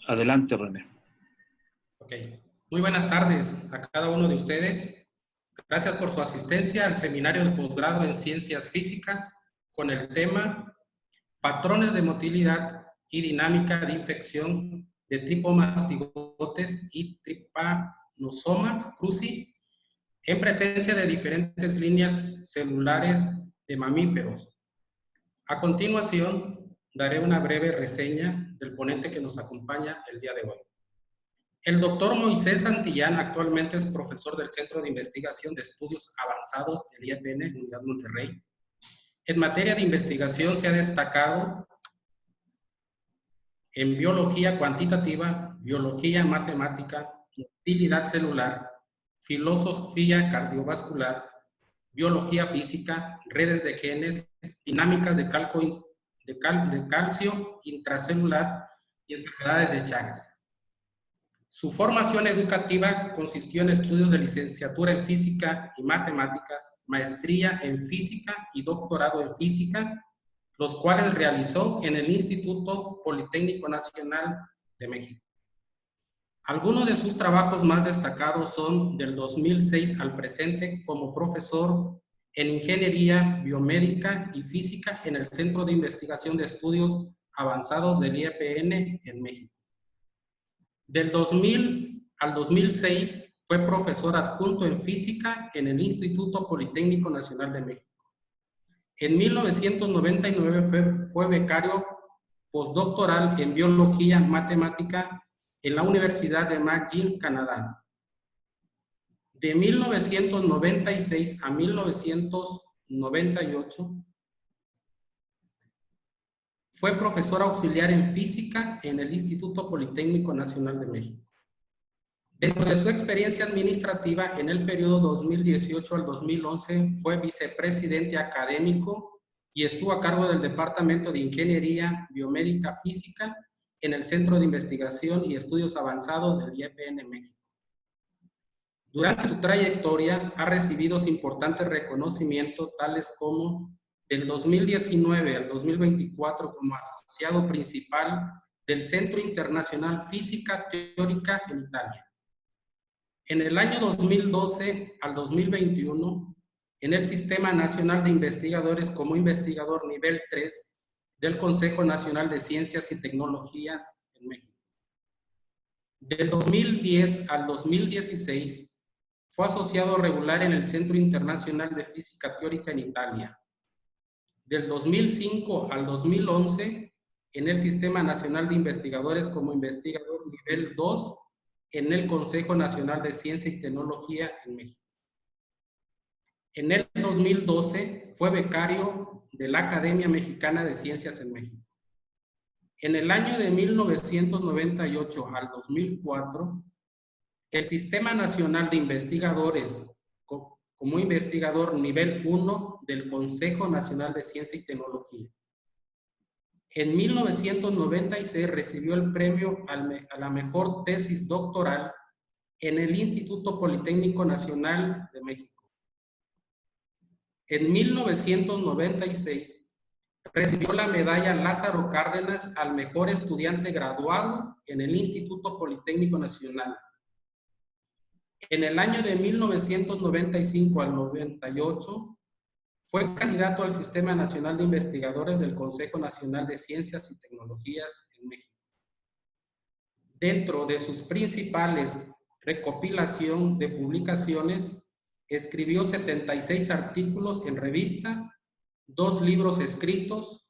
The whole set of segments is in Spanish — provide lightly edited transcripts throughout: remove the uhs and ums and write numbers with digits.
Adelante, René. Ok. Muy buenas tardes a cada uno de ustedes. Gracias por su asistencia al seminario de posgrado en Ciencias Físicas con el tema Patrones de motilidad y dinámica de infección de tripomastigotes y trypanosomas cruzi en presencia de diferentes líneas celulares de mamíferos. A continuación, daré una breve reseña del ponente que nos acompaña el día de hoy. El doctor Moisés Santillán actualmente es profesor del Centro de Investigación de Estudios Avanzados del IEPN, Unidad Monterrey. En materia de investigación se ha destacado en biología cuantitativa, biología matemática, motilidad celular, filosofía cardiovascular, biología física, redes de genes, dinámicas de calcio intracelular y enfermedades de Chagas. Su formación educativa consistió en estudios de licenciatura en física y matemáticas, maestría en física y doctorado en física, los cuales realizó en el Instituto Politécnico Nacional de México. Algunos de sus trabajos más destacados son del 2006 al presente como profesor en Ingeniería Biomédica y Física en el Centro de Investigación de Estudios Avanzados del IEPN en México. Del 2000 al 2006 fue profesor adjunto en Física en el Instituto Politécnico Nacional de México. En 1999 fue becario postdoctoral en Biología Matemática en la Universidad de McGill, Canadá. De 1996 a 1998 fue profesor auxiliar en Física en el Instituto Politécnico Nacional de México. Dentro de su experiencia administrativa, en el periodo 2018 al 2011, fue vicepresidente académico y estuvo a cargo del Departamento de Ingeniería Biomédica Física en el Centro de Investigación y Estudios Avanzados del IEPN México. Durante su trayectoria ha recibido importantes reconocimientos, tales como del 2019 al 2024 como asociado principal del Centro Internacional Física Teórica en Italia. En el año 2012 al 2021, en el Sistema Nacional de Investigadores como investigador nivel 3 del Consejo Nacional de Ciencias y Tecnologías en México. Del 2010 al 2016, fue asociado regular en el Centro Internacional de Física Teórica en Italia. Del 2005 al 2011, en el Sistema Nacional de Investigadores como investigador nivel 2 en el Consejo Nacional de Ciencia y Tecnología en México. En el 2012 fue becario de la Academia Mexicana de Ciencias en México. En el año de 1998 al 2004, el Sistema Nacional de Investigadores como investigador nivel 1 del Consejo Nacional de Ciencia y Tecnología. En 1996 recibió el premio a la mejor tesis doctoral en el Instituto Politécnico Nacional de México. En 1996 recibió la medalla Lázaro Cárdenas al mejor estudiante graduado en el Instituto Politécnico Nacional. En el año de 1995 al 98 fue candidato al Sistema Nacional de Investigadores del Consejo Nacional de Ciencias y Tecnologías en México. Dentro de sus principales recopilación de publicaciones, escribió 76 artículos en revista, 2 libros escritos,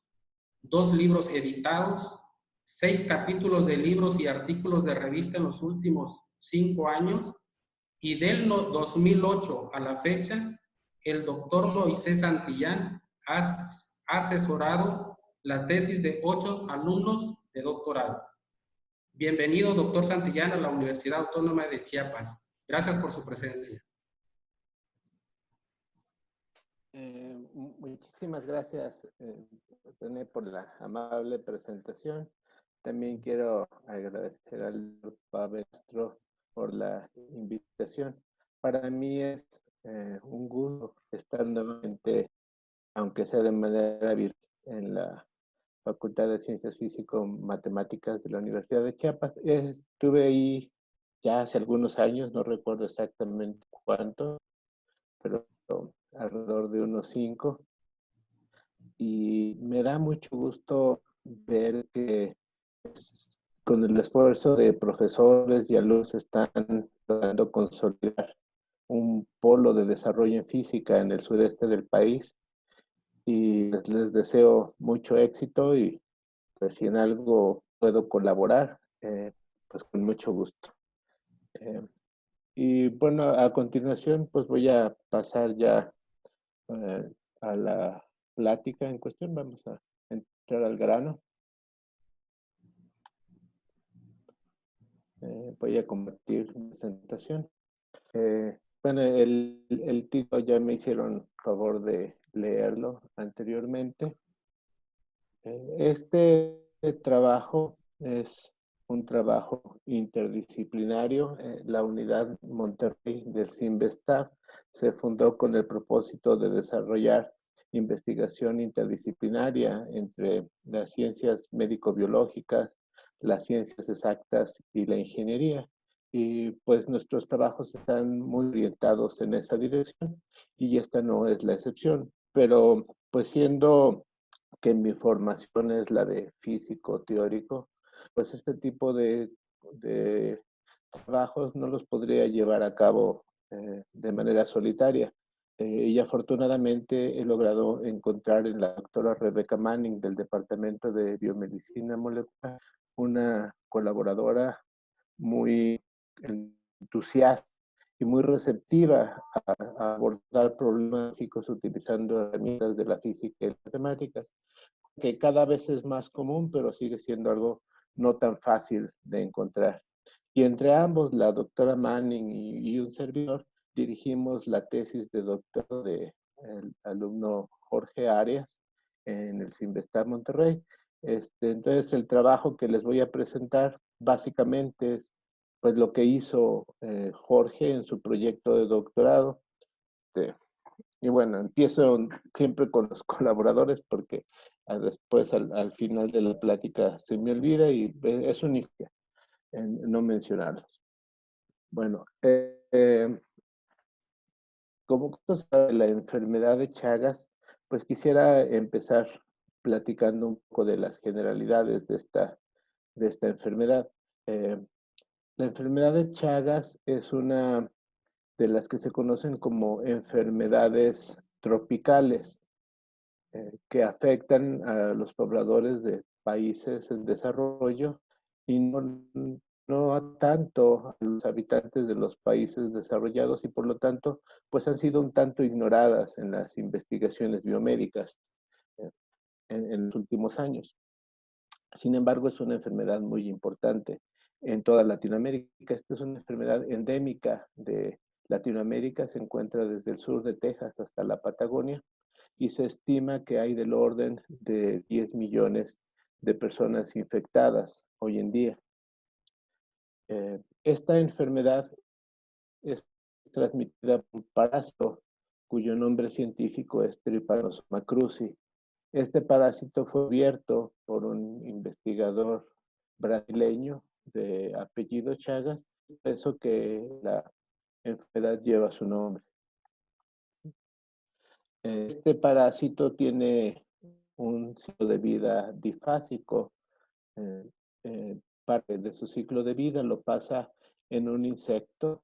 2 libros editados, 6 capítulos de libros y artículos de revista en los últimos 5 años, y del 2008 a la fecha, el doctor Moisés Santillán ha asesorado la tesis de 8 alumnos de doctorado. Bienvenido, doctor Santillán, a la Universidad Autónoma de Chiapas. Gracias por su presencia. Muchísimas gracias, René, por la amable presentación. También quiero agradecer al doctor Pavel Castro por la invitación. Para mí es un gusto estar nuevamente, aunque sea de manera virtual, en la Facultad de Ciencias Físico-Matemáticas de la Universidad de Chiapas. Estuve ahí ya hace algunos años, no recuerdo exactamente cuánto, pero alrededor de unos 5. Y me da mucho gusto ver que con el esfuerzo de profesores y alumnos están logrando consolidar un polo de desarrollo en física en el sureste del país. Y les deseo mucho éxito y pues si en algo puedo colaborar, pues con mucho gusto. Eh, y bueno, a continuación pues voy a pasar ya a la plática en cuestión. Vamos a entrar al grano. Voy a compartir mi presentación. Bueno, el título ya me hicieron favor de leerlo anteriormente. Este trabajo es un trabajo interdisciplinario. La unidad Monterrey del CIMBESTAF se fundó con el propósito de desarrollar investigación interdisciplinaria entre las ciencias médico-biológicas, las ciencias exactas y la ingeniería. Y pues nuestros trabajos están muy orientados en esa dirección y esta no es la excepción. Pero pues siendo que mi formación es la de físico teórico, pues este tipo de trabajos no los podría llevar a cabo de manera solitaria. Y afortunadamente he logrado encontrar en la doctora Rebecca Manning del Departamento de Biomedicina Molecular una colaboradora muy entusiasta y muy receptiva a abordar problemas lógicos utilizando herramientas de la física y las matemáticas, que cada vez es más común, pero sigue siendo algo no tan fácil de encontrar. Y entre ambos, la doctora Manning y un servidor, dirigimos la tesis de doctorado del alumno Jorge Arias en el CIMBESTAF Monterrey. Entonces, el trabajo que les voy a presentar básicamente es pues, lo que hizo Jorge en su proyecto de doctorado. Y bueno, empiezo siempre con los colaboradores porque después al final de la plática se me olvida y es único no mencionarlos. Bueno, como cosas de la enfermedad de Chagas, pues quisiera empezar platicando un poco de las generalidades de esta enfermedad. Eh, la enfermedad de Chagas es una de las que se conocen como enfermedades tropicales, que afectan a los pobladores de países en desarrollo y no tanto a los habitantes de los países desarrollados y por lo tanto pues han sido un tanto ignoradas en las investigaciones biomédicas eh, en los últimos años. Sin embargo, es una enfermedad muy importante en toda Latinoamérica. Esta es una enfermedad endémica de Latinoamérica, se encuentra desde el sur de Texas hasta la Patagonia y se estima que hay del orden de 10 millones de personas infectadas hoy en día. Esta enfermedad es transmitida por un parásito cuyo nombre científico es Trypanosoma cruzi. Este parásito fue abierto por un investigador brasileño de apellido Chagas, por eso que la enfermedad lleva su nombre. Este parásito tiene un ciclo de vida difásico. Eh, Parte de su ciclo de vida lo pasa en un insecto.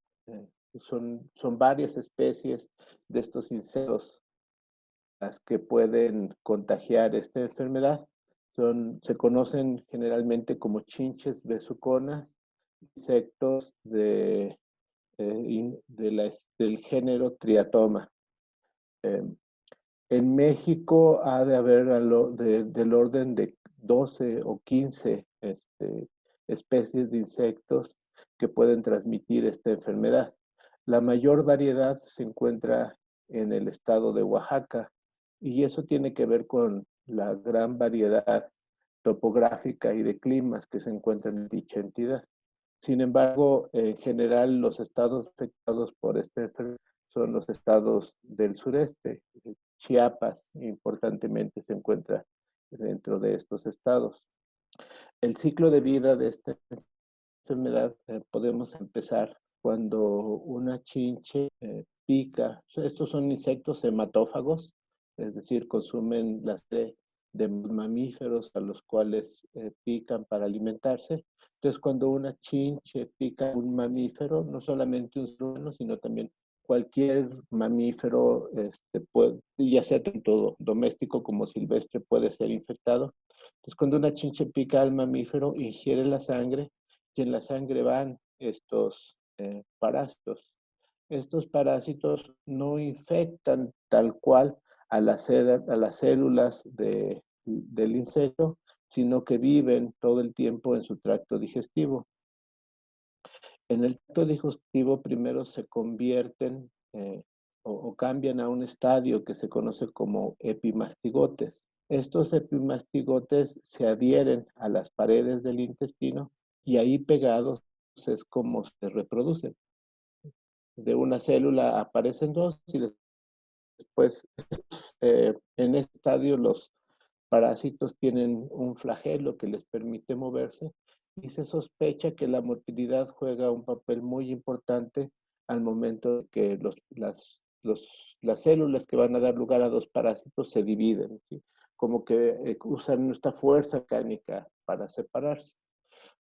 Son varias especies de estos insectos las que pueden contagiar esta enfermedad. Se conocen generalmente como chinches besuconas, insectos del género Triatoma. En México ha de haber del orden de 12 o 15 especies de insectos que pueden transmitir esta enfermedad. La mayor variedad se encuentra en el estado de Oaxaca y eso tiene que ver con la gran variedad topográfica y de climas que se encuentran en dicha entidad. Sin embargo, en general, los estados afectados por esta enfermedad son los estados del sureste. Chiapas, importantemente, se encuentra dentro de estos estados. El ciclo de vida de esta enfermedad podemos empezar cuando una chinche pica. Estos son insectos hematófagos, es decir, consumen la sangre de mamíferos a los cuales pican para alimentarse. Entonces, cuando una chinche pica a un mamífero, no solamente un ser humano, sino también cualquier mamífero, ya sea tanto doméstico como silvestre, puede ser infectado. Entonces, cuando una chinche pica al mamífero, ingiere la sangre y en la sangre van estos parásitos. Estos parásitos no infectan tal cual a las células del insecto, sino que viven todo el tiempo en su tracto digestivo. En el tracto digestivo primero se convierten o cambian a un estadio que se conoce como epimastigotes. Estos epimastigotes se adhieren a las paredes del intestino y ahí pegados es como se reproducen. De una célula aparecen dos y después en este estadio los parásitos tienen un flagelo que les permite moverse y se sospecha que la motilidad juega un papel muy importante al momento de que las células que van a dar lugar a dos parásitos se dividen, ¿sí? Como que usan esta fuerza mecánica para separarse.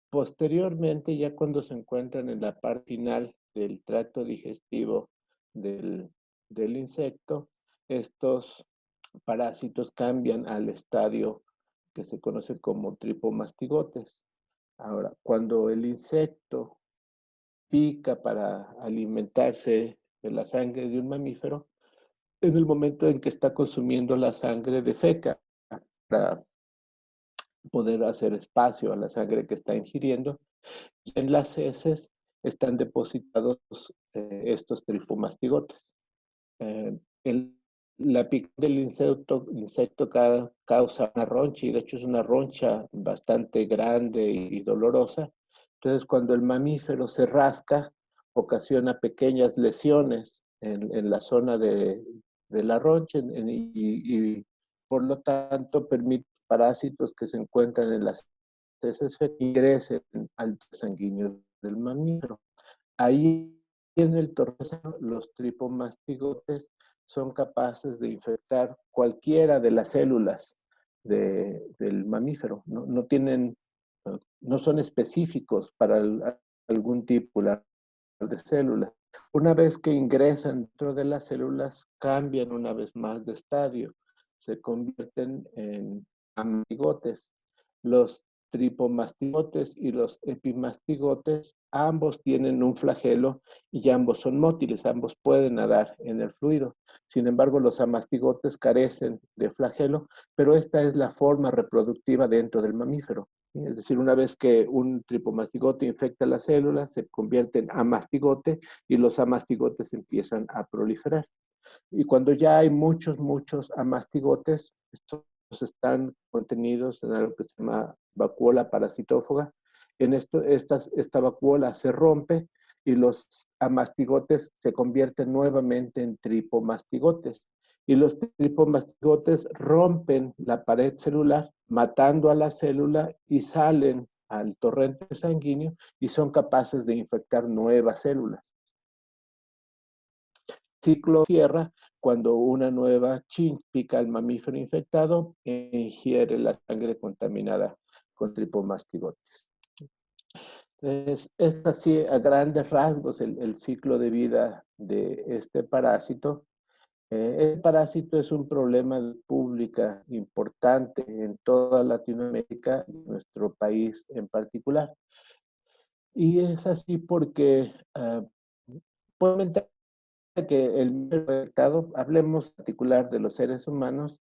Posteriormente, ya cuando se encuentran en la parte final del tracto digestivo del insecto, estos parásitos cambian al estadio que se conoce como tripomastigotes. Ahora, cuando el insecto pica para alimentarse de la sangre de un mamífero, en el momento en que está consumiendo la sangre defeca para poder hacer espacio a la sangre que está ingiriendo, y en las heces están depositados estos tripomastigotes. La pica del insecto causa una roncha, y de hecho es una roncha bastante grande y dolorosa. Entonces, cuando el mamífero se rasca, ocasiona pequeñas lesiones en la zona de la roncha y por lo tanto permite parásitos que se encuentran en las heces ingresen al sanguíneo del mamífero. Ahí en el torrezno, los tripomastigotes son capaces de infectar cualquiera de las células del mamífero. No tienen, no son específicos para algún tipo de célula. Una vez que ingresan dentro de las células, cambian una vez más de estadio. Se convierten en amigotes. Los tripomastigotes y los epimastigotes, ambos tienen un flagelo y ambos son mótiles, ambos pueden nadar en el fluido. Sin embargo, los amastigotes carecen de flagelo, pero esta es la forma reproductiva dentro del mamífero. Es decir, una vez que un tripomastigote infecta las células, se convierte en amastigote y los amastigotes empiezan a proliferar. Y cuando ya hay muchos amastigotes, estos están contenidos en algo que se llama vacuola parasitófaga. En esta vacuola se rompe y los amastigotes se convierten nuevamente en tripomastigotes. Y los tripomastigotes rompen la pared celular, matando a la célula y salen al torrente sanguíneo y son capaces de infectar nuevas células. Ciclo cierra cuando una nueva chinche pica al mamífero infectado e ingiere la sangre contaminada con tripomastigotes. Entonces, es así a grandes rasgos el ciclo de vida de este parásito. El parásito es un problema pública importante en toda Latinoamérica y nuestro país en particular. Y es así porque que el infectado, hablemos en particular de los seres humanos,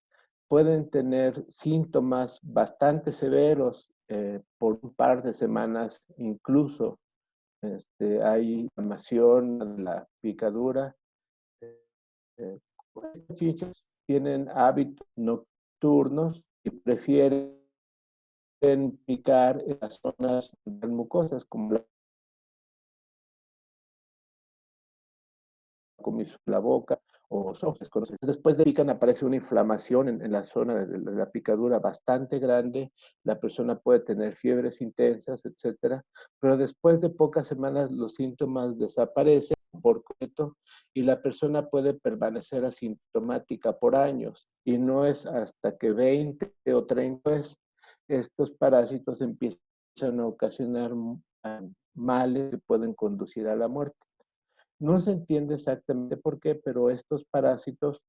pueden tener síntomas bastante severos por un par de semanas incluso. Hay inflamación de la picadura. Estos chinches tienen hábitos nocturnos y prefieren picar en las zonas mucosas como la boca o software. Después de pican aparece una inflamación en la zona de la picadura bastante grande, la persona puede tener fiebres intensas, etcétera, pero después de pocas semanas los síntomas desaparecen por completo y la persona puede permanecer asintomática por años. Y no es hasta que 20 o 30 estos parásitos empiezan a ocasionar males que pueden conducir a la muerte. No se entiende exactamente por qué, pero estos parásitos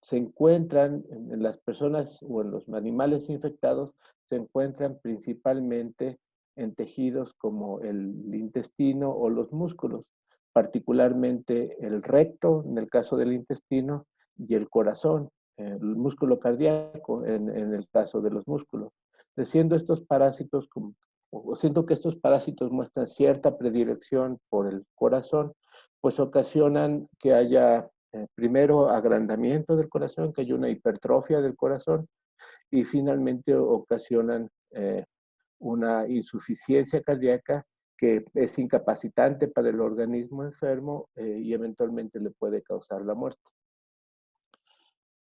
se encuentran en las personas o en los animales infectados, se encuentran principalmente en tejidos como el intestino o los músculos, particularmente el recto, en el caso del intestino, y el corazón, el músculo cardíaco, en el caso de los músculos. Siendo estos parásitos, o siendo que estos parásitos muestran cierta predilección por el corazón, pues ocasionan que haya primero agrandamiento del corazón, que hay una hipertrofia del corazón y finalmente ocasionan una insuficiencia cardíaca que es incapacitante para el organismo enfermo y eventualmente le puede causar la muerte.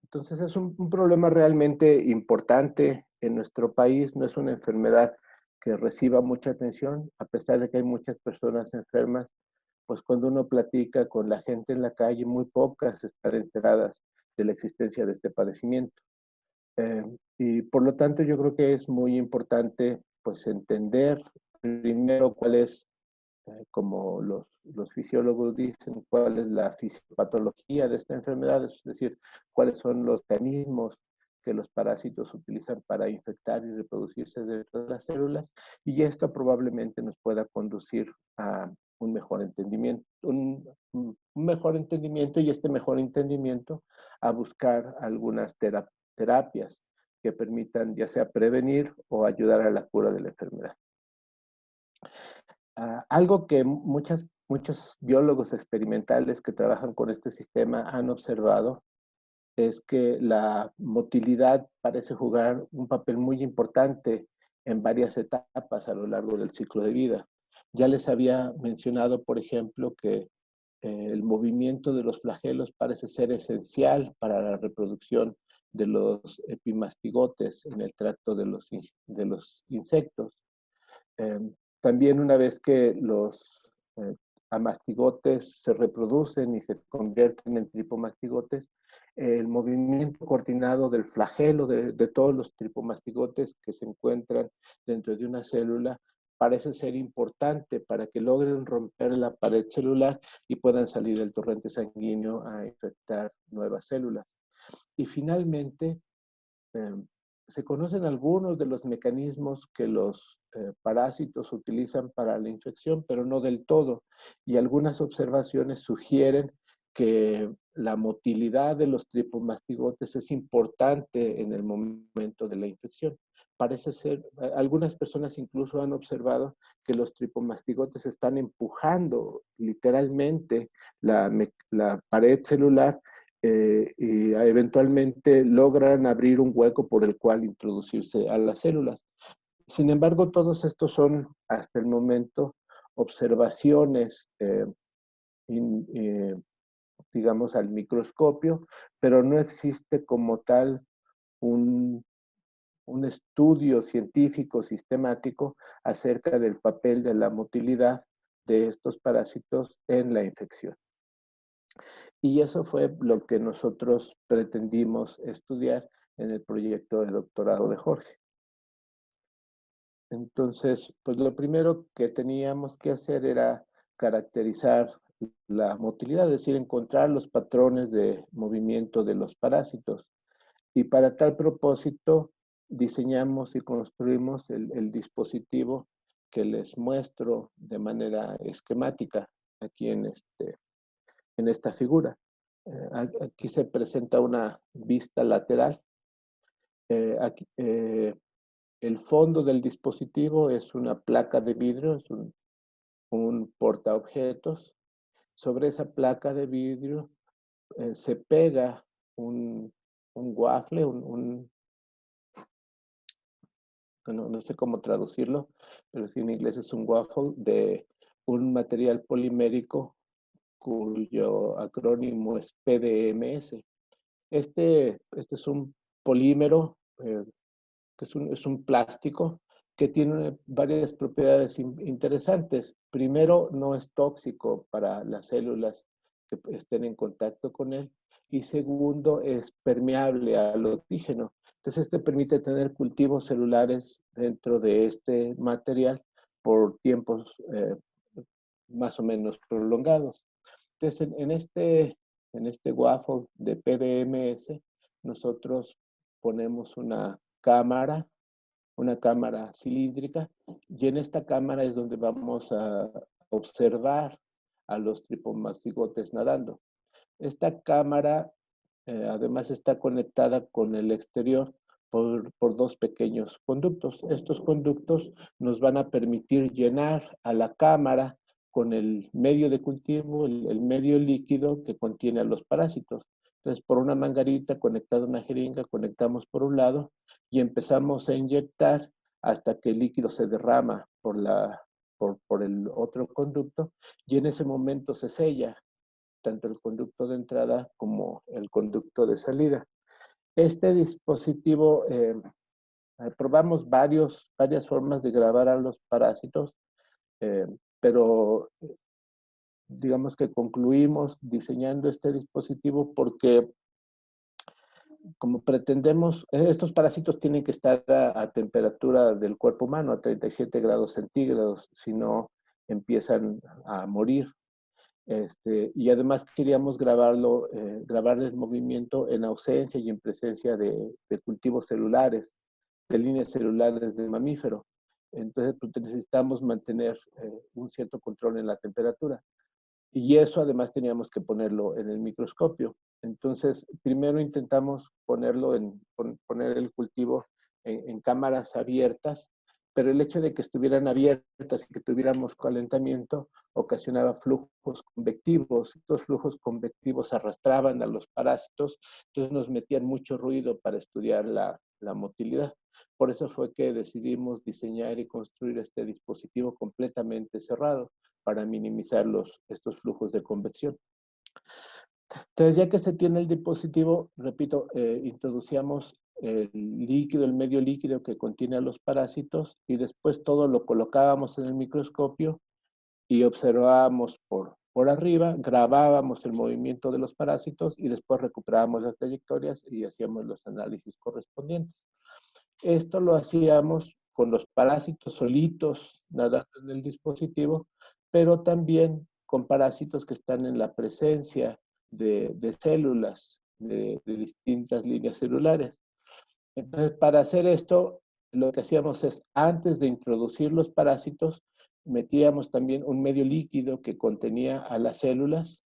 Entonces es un problema realmente importante en nuestro país, no es una enfermedad que reciba mucha atención, a pesar de que hay muchas personas enfermas, pues cuando uno platica con la gente en la calle, muy pocas están enteradas de la existencia de este padecimiento. Y por lo tanto yo creo que es muy importante pues entender primero cuál es, como los fisiólogos dicen, cuál es la fisiopatología de esta enfermedad, es decir, cuáles son los mecanismos que los parásitos utilizan para infectar y reproducirse dentro de las células, y esto probablemente nos pueda conducir a un mejor entendimiento, un mejor entendimiento y este mejor entendimiento a buscar algunas terapias que permitan ya sea prevenir o ayudar a la cura de la enfermedad. Algo que muchos biólogos experimentales que trabajan con este sistema han observado es que la motilidad parece jugar un papel muy importante en varias etapas a lo largo del ciclo de vida. Ya les había mencionado, por ejemplo, que el movimiento de los flagelos parece ser esencial para la reproducción de los epimastigotes en el tracto de los insectos. También una vez que los amastigotes se reproducen y se convierten en tripomastigotes, el movimiento coordinado del flagelo de todos los tripomastigotes que se encuentran dentro de una célula parece ser importante para que logren romper la pared celular y puedan salir del torrente sanguíneo a infectar nuevas células. Y finalmente, eh, se conocen algunos de los mecanismos que los parásitos utilizan para la infección, pero no del todo. Y algunas observaciones sugieren que la motilidad de los tripomastigotes es importante en el momento de la infección. Parece ser, algunas personas incluso han observado que los tripomastigotes están empujando literalmente la pared celular y eventualmente logran abrir un hueco por el cual introducirse a las células. Sin embargo, todos estos son, hasta el momento, observaciones, digamos, al microscopio, pero no existe como tal un, un estudio científico sistemático acerca del papel de la motilidad de estos parásitos en la infección. Y eso fue lo que nosotros pretendimos estudiar en el proyecto de doctorado de Jorge. Entonces, pues lo primero que teníamos que hacer era caracterizar la motilidad, es decir, encontrar los patrones de movimiento de los parásitos. Y para tal propósito, diseñamos y construimos el dispositivo que les muestro de manera esquemática aquí en esta figura. Aquí se presenta una vista lateral. El fondo del dispositivo es una placa de vidrio, es un portaobjetos. Sobre esa placa de vidrio se pega un waffle, no sé cómo traducirlo, pero sí en inglés es un waffle de un material polimérico cuyo acrónimo es PDMS. Este es un polímero, que es un plástico que tiene varias propiedades interesantes. Primero, no es tóxico para las células que estén en contacto con él. Y segundo, es permeable al oxígeno. Entonces, este permite tener cultivos celulares dentro de este material por tiempos más o menos prolongados. Entonces, en este waffle de PDMS, nosotros ponemos una cámara cilíndrica, y en esta cámara es donde vamos a observar a los tripomastigotes nadando. Esta cámara además está conectada con el exterior por dos pequeños conductos. Estos conductos nos van a permitir llenar a la cámara con el medio de cultivo, el medio líquido que contiene a los parásitos. Entonces, por una manguerita conectada a una jeringa, conectamos por un lado y empezamos a inyectar hasta que el líquido se derrama por el otro conducto, y en ese momento se sella tanto el conducto de entrada como el conducto de salida. Este dispositivo, probamos varias formas de grabar a los parásitos, pero digamos que concluimos diseñando este dispositivo porque, como pretendemos, estos parásitos tienen que estar a temperatura del cuerpo humano, a 37 grados centígrados, si no empiezan a morir. Y además queríamos grabar el movimiento en ausencia y en presencia de cultivos celulares, de líneas celulares del mamífero. Entonces, pues, necesitamos mantener un cierto control en la temperatura. Y eso además teníamos que ponerlo en el microscopio. Entonces, primero intentamos poner el cultivo en cámaras abiertas, pero el hecho de que estuvieran abiertas y que tuviéramos calentamiento ocasionaba flujos convectivos. Estos flujos convectivos arrastraban a los parásitos, entonces nos metían mucho ruido para estudiar la motilidad. Por eso fue que decidimos diseñar y construir este dispositivo completamente cerrado para minimizar estos flujos de convección. Entonces, ya que se tiene el dispositivo, repito, introducíamos el medio líquido que contiene a los parásitos, y después todo lo colocábamos en el microscopio y observábamos por arriba, grabábamos el movimiento de los parásitos y después recuperábamos las trayectorias y hacíamos los análisis correspondientes. Esto lo hacíamos con los parásitos solitos nadando en el dispositivo, pero también con parásitos que están en la presencia de células de distintas líneas celulares. Entonces, para hacer esto, lo que hacíamos es, antes de introducir los parásitos, metíamos también un medio líquido que contenía a las células,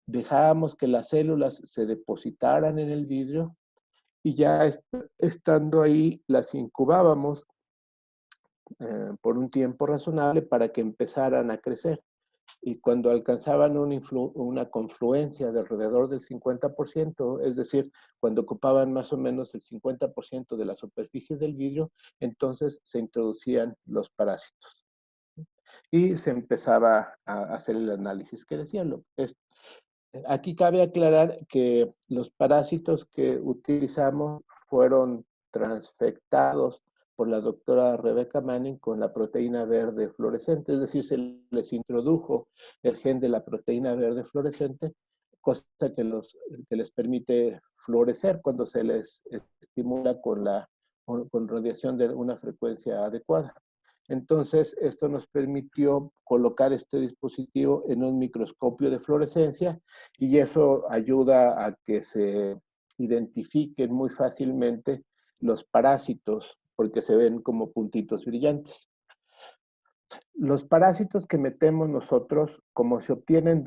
dejábamos que las células se depositaran en el vidrio, y ya estando ahí las incubábamos por un tiempo razonable para que empezaran a crecer. Y cuando alcanzaban una confluencia de alrededor del 50%, es decir, cuando ocupaban más o menos el 50% de la superficie del vidrio, entonces se introducían los parásitos. Y se empezaba a hacer el análisis que decían. Aquí cabe aclarar que los parásitos que utilizamos fueron transfectados por la doctora Rebecca Manning con la proteína verde fluorescente, es decir, se les introdujo el gen de la proteína verde fluorescente, cosa que les permite fluorecer cuando se les estimula con radiación de una frecuencia adecuada. Entonces, esto nos permitió colocar este dispositivo en un microscopio de fluorescencia, y eso ayuda a que se identifiquen muy fácilmente los parásitos, porque se ven como puntitos brillantes. Los parásitos que metemos nosotros, como se obtienen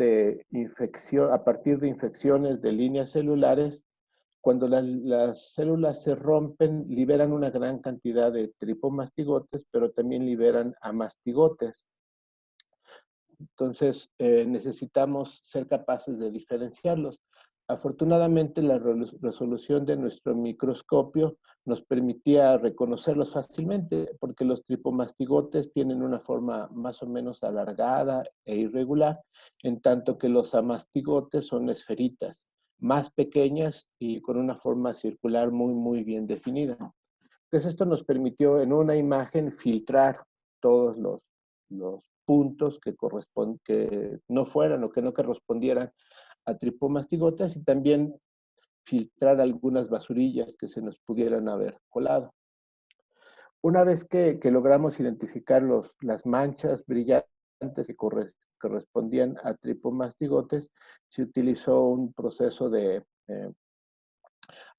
a partir de infecciones de líneas celulares, cuando las células se rompen, liberan una gran cantidad de tripomastigotes, pero también liberan amastigotes. Entonces, necesitamos ser capaces de diferenciarlos. Afortunadamente, la resolución de nuestro microscopio nos permitía reconocerlos fácilmente, porque los tripomastigotes tienen una forma más o menos alargada e irregular, en tanto que los amastigotes son esferitas, más pequeñas y con una forma circular muy bien definida. Entonces, esto nos permitió en una imagen filtrar todos los puntos que no fueran o que no correspondieran a tripomastigotes, y también filtrar algunas basurillas que se nos pudieran haber colado. Una vez que logramos identificar las manchas brillantes que correspondían a tripomastigotes, se utilizó un proceso de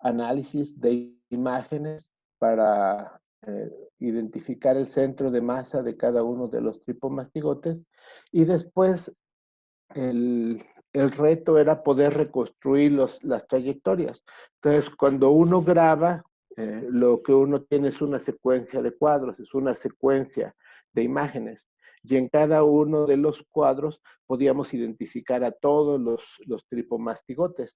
análisis de imágenes para identificar el centro de masa de cada uno de los tripomastigotes, y después el reto era poder reconstruir las trayectorias. Entonces, cuando uno graba, lo que uno tiene es una secuencia de cuadros, es una secuencia de imágenes. Y en cada uno de los cuadros podíamos identificar a todos los tripomastigotes.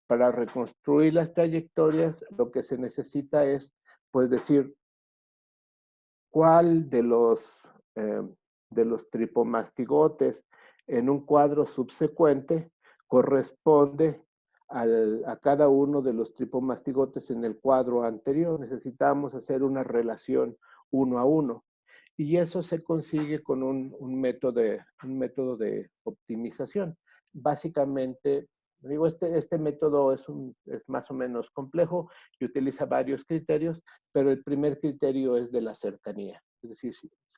Para reconstruir las trayectorias, lo que se necesita es, pues, decir cuál de los tripomastigotes en un cuadro subsecuente corresponde a cada uno de los tripomastigotes en el cuadro anterior. Necesitamos hacer una relación uno a uno. Y eso se consigue con un método de optimización. Básicamente, digo, este método es más o menos complejo y utiliza varios criterios, pero el primer criterio es de la cercanía. Es decir,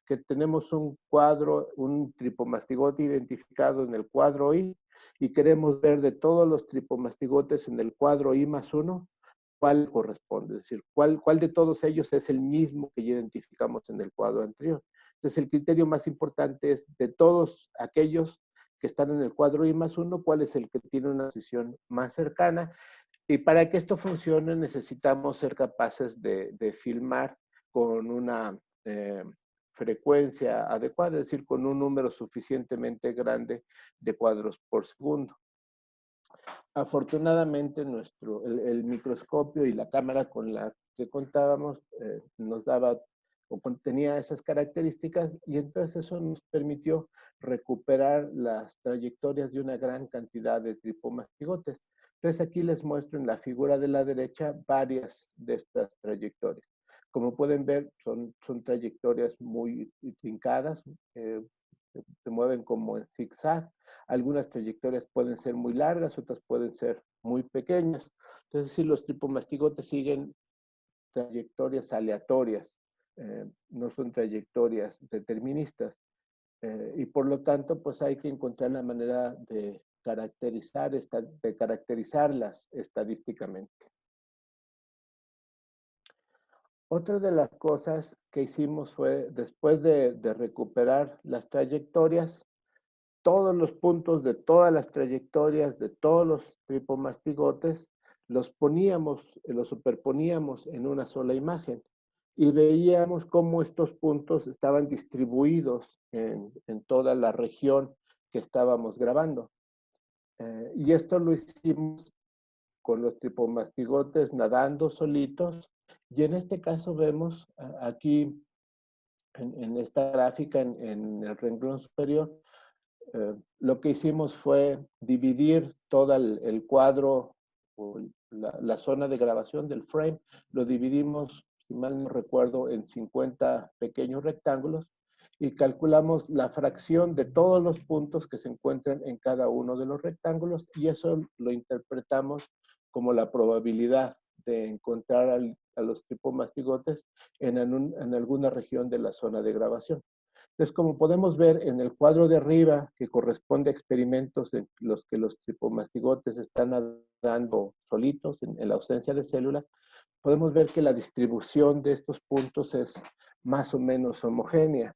que tenemos un cuadro, un tripomastigote identificado en el cuadro I, y queremos ver de todos los tripomastigotes en el cuadro I+1, cuál corresponde, es decir, cuál de todos ellos es el mismo que ya identificamos en el cuadro anterior. Entonces, el criterio más importante es de todos aquellos que están en el cuadro I+1, cuál es el que tiene una posición más cercana. Y para que esto funcione, necesitamos ser capaces de filmar con una frecuencia adecuada, es decir, con un número suficientemente grande de cuadros por segundo. Afortunadamente, el microscopio y la cámara con la que contábamos nos daba o contenía esas características, y entonces eso nos permitió recuperar las trayectorias de una gran cantidad de tripomastigotes. Entonces aquí les muestro en la figura de la derecha varias de estas trayectorias. Como pueden ver, son trayectorias muy trincadas, se mueven como en zigzag. Algunas trayectorias pueden ser muy largas, otras pueden ser muy pequeñas. Entonces, si los tripomastigotes siguen trayectorias aleatorias, no son trayectorias deterministas. Y por lo tanto, pues hay que encontrar la manera de caracterizarlas estadísticamente. Otra de las cosas que hicimos fue, después de recuperar las trayectorias, todos los puntos de todas las trayectorias de todos los tripomastigotes los superponíamos en una sola imagen, y veíamos cómo estos puntos estaban distribuidos en toda la región que estábamos grabando. Y esto lo hicimos con los tripomastigotes nadando solitos, y en este caso vemos aquí en esta gráfica, en el renglón superior, lo que hicimos fue dividir todo el cuadro, o la zona de grabación del frame, lo dividimos, si mal no recuerdo, en 50 pequeños rectángulos, y calculamos la fracción de todos los puntos que se encuentran en cada uno de los rectángulos, y eso lo interpretamos como la probabilidad de encontrar a los tripomastigotes en alguna región de la zona de grabación. Entonces, como podemos ver en el cuadro de arriba, que corresponde a experimentos en los que los tripomastigotes están nadando solitos en la ausencia de células, podemos ver que la distribución de estos puntos es más o menos homogénea.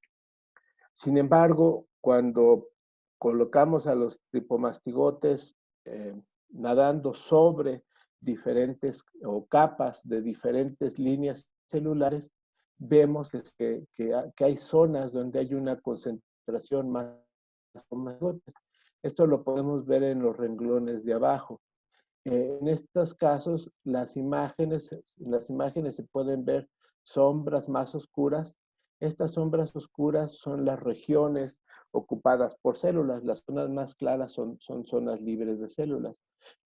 Sin embargo, cuando colocamos a los tripomastigotes nadando sobre diferentes o capas de diferentes líneas celulares, vemos que hay zonas donde hay una concentración más de tripomastigotes. Esto lo podemos ver en los renglones de abajo. En estos casos, las imágenes se pueden ver sombras más oscuras. Estas sombras oscuras son las regiones ocupadas por células. Las zonas más claras son zonas libres de células.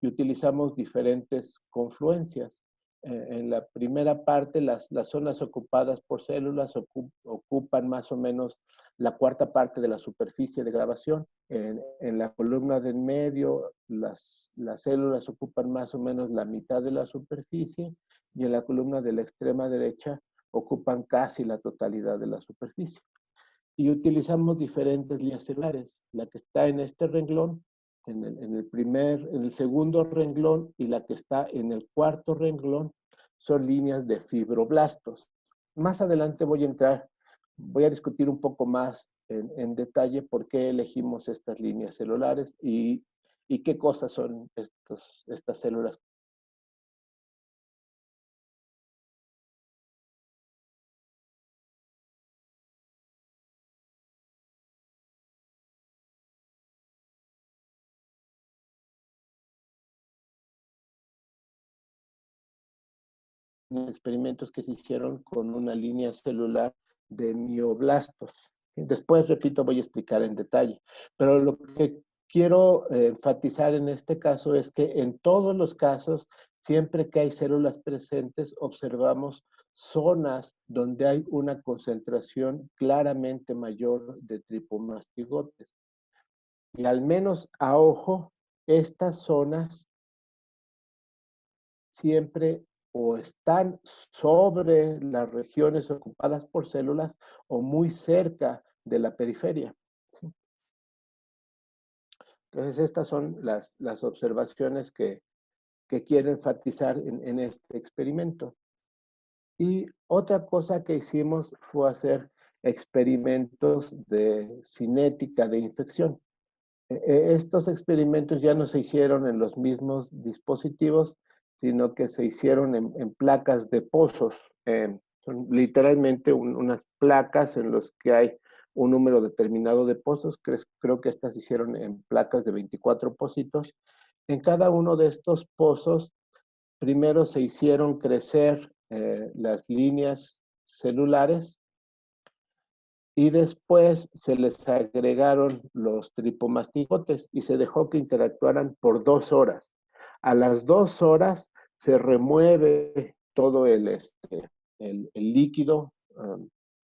Y utilizamos diferentes confluencias. En la primera parte, las zonas ocupadas por células ocupan más o menos la cuarta parte de la superficie de grabación. En la columna del medio, las células ocupan más o menos la mitad de la superficie, y en la columna de la extrema derecha ocupan casi la totalidad de la superficie. Y utilizamos diferentes líneas celulares. La que está en este renglón, en el segundo renglón, y la que está en el cuarto renglón son líneas de fibroblastos. Más adelante voy a discutir un poco más en detalle por qué elegimos estas líneas celulares y qué cosas son estas células. Experimentos que se hicieron con una línea celular de mioblastos. Después, repito, voy a explicar en detalle. Pero lo que quiero enfatizar en este caso es que en todos los casos, siempre que hay células presentes, observamos zonas donde hay una concentración claramente mayor de tripomastigotes. Y al menos a ojo, estas zonas siempre o están sobre las regiones ocupadas por células o muy cerca de la periferia. ¿Sí? Entonces, estas son las observaciones que quiero enfatizar en este experimento. Y otra cosa que hicimos fue hacer experimentos de cinética de infección. Estos experimentos ya no se hicieron en los mismos dispositivos, sino que se hicieron en placas de pozos. Son literalmente unas placas en las que hay un número determinado de pozos. Creo que estas se hicieron en placas de 24 pocitos. En cada uno de estos pozos, primero se hicieron crecer las líneas celulares, y después se les agregaron los tripomastigotes y se dejó que interactuaran por 2 horas. A las 2 horas se remueve todo el líquido,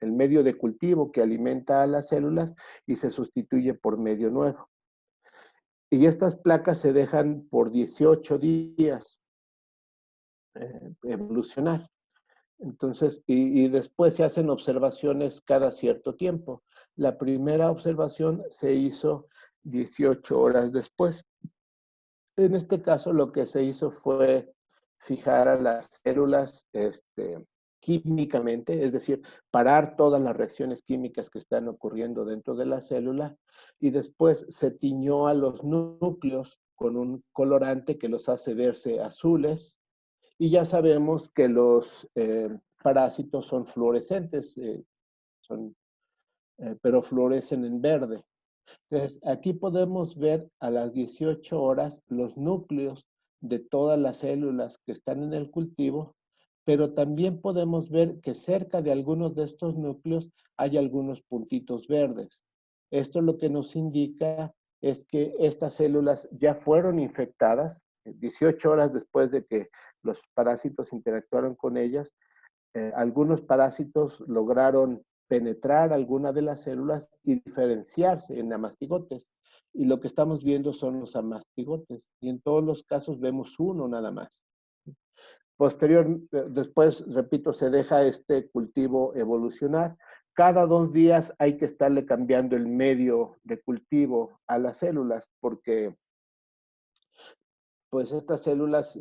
el medio de cultivo que alimenta a las células, y se sustituye por medio nuevo. Y estas placas se dejan por 18 días evolucionar. Entonces, y después se hacen observaciones cada cierto tiempo. La primera observación se hizo 18 horas después. En este caso, lo que se hizo fue fijar a las células químicamente, es decir, parar todas las reacciones químicas que están ocurriendo dentro de la célula, y después se tiñó a los núcleos con un colorante que los hace verse azules. Y ya sabemos que los parásitos son fluorescentes, pero fluorescen en verde. Entonces, aquí podemos ver a las 18 horas los núcleos de todas las células que están en el cultivo, pero también podemos ver que cerca de algunos de estos núcleos hay algunos puntitos verdes. Esto lo que nos indica es que estas células ya fueron infectadas 18 horas después de que los parásitos interactuaron con ellas. Algunos parásitos lograron penetrar alguna de las células y diferenciarse en amastigotes. Y lo que estamos viendo son los amastigotes. Y en todos los casos vemos uno nada más. Después, repito, se deja este cultivo evolucionar. Cada 2 días hay que estarle cambiando el medio de cultivo a las células, porque pues estas células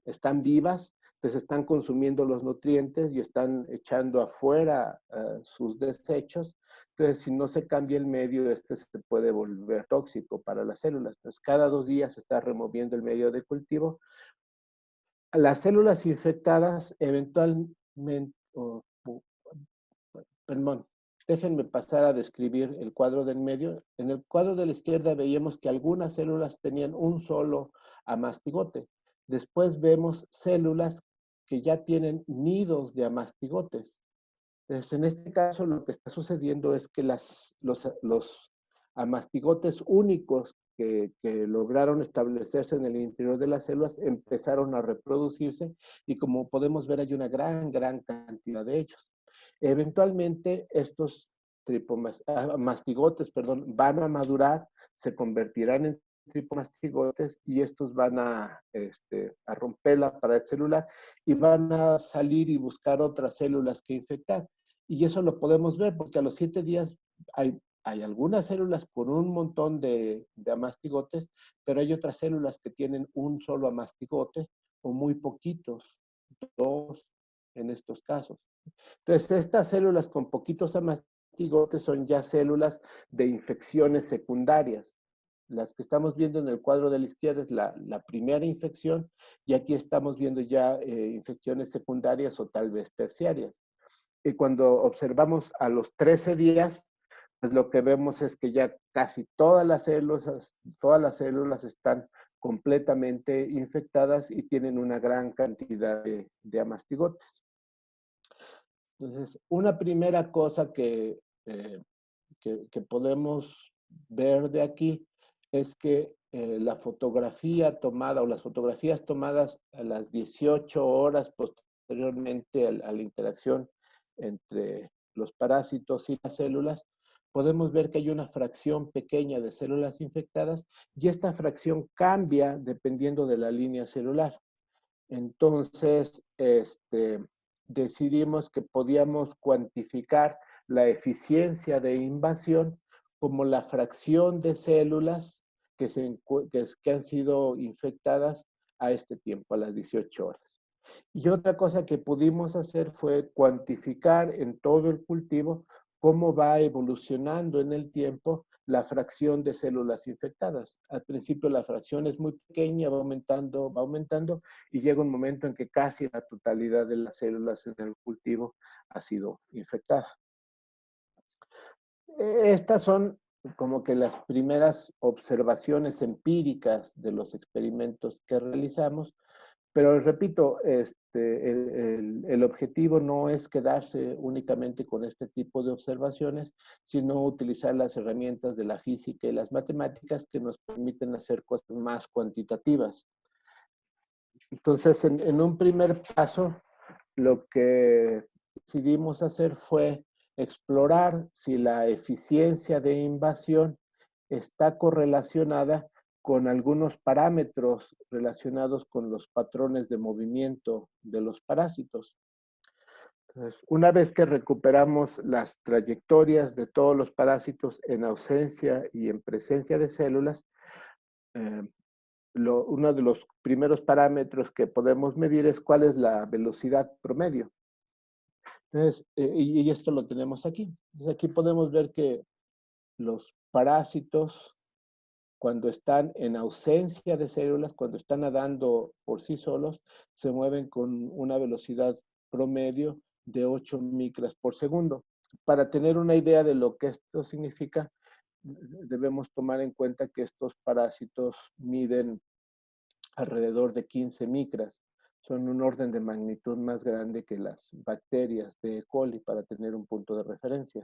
están vivas, entonces están consumiendo los nutrientes y están echando afuera sus desechos. Entonces, si no se cambia el medio, se puede volver tóxico para las células. Entonces, cada 2 días se está removiendo el medio de cultivo. Las células infectadas eventualmente, perdón, déjenme pasar a describir el cuadro del medio. En el cuadro de la izquierda veíamos que algunas células tenían un solo amastigote. Después vemos células que ya tienen nidos de amastigotes. Entonces, en este caso, lo que está sucediendo es que los amastigotes únicos que lograron establecerse en el interior de las células empezaron a reproducirse y como podemos ver hay una gran cantidad de ellos. Eventualmente estos mastigotes, van a madurar, se convertirán en tripomastigotes y estos van a romper la pared celular y van a salir y buscar otras células que infectar. Y eso lo podemos ver porque a los 7 días hay algunas células con un montón de amastigotes, pero hay otras células que tienen un solo amastigote o muy poquitos, 2 en estos casos. Entonces, estas células con poquitos amastigotes son ya células de infecciones secundarias. Las que estamos viendo en el cuadro de la izquierda es la primera infección y aquí estamos viendo ya infecciones secundarias o tal vez terciarias. Y cuando observamos a los 13 días, pues lo que vemos es que ya casi todas las células están completamente infectadas y tienen una gran cantidad de amastigotes. Entonces, una primera cosa que podemos ver de aquí es que la fotografía tomada o las fotografías tomadas a las 18 horas posteriormente a la interacción entre los parásitos y las células, podemos ver que hay una fracción pequeña de células infectadas y esta fracción cambia dependiendo de la línea celular. Entonces, decidimos que podíamos cuantificar la eficiencia de invasión como la fracción de células que han sido infectadas a este tiempo, a las 18 horas. Y otra cosa que pudimos hacer fue cuantificar en todo el cultivo cómo va evolucionando en el tiempo la fracción de células infectadas. Al principio la fracción es muy pequeña, va aumentando y llega un momento en que casi la totalidad de las células en el cultivo ha sido infectada. Estas son como que las primeras observaciones empíricas de los experimentos que realizamos. Pero repito, el objetivo no es quedarse únicamente con este tipo de observaciones, sino utilizar las herramientas de la física y las matemáticas que nos permiten hacer cosas más cuantitativas. Entonces, en un primer paso, lo que decidimos hacer fue explorar si la eficiencia de invasión está correlacionada con algunos parámetros relacionados con los patrones de movimiento de los parásitos. Entonces, una vez que recuperamos las trayectorias de todos los parásitos en ausencia y en presencia de células, uno de los primeros parámetros que podemos medir es cuál es la velocidad promedio. Entonces, y esto lo tenemos aquí. Entonces, aquí podemos ver que los parásitos, cuando están en ausencia de células, cuando están nadando por sí solos, se mueven con una velocidad promedio de 8 micras por segundo. Para tener una idea de lo que esto significa, debemos tomar en cuenta que estos parásitos miden alrededor de 15 micras. Son un orden de magnitud más grande que las bacterias de E. coli para tener un punto de referencia.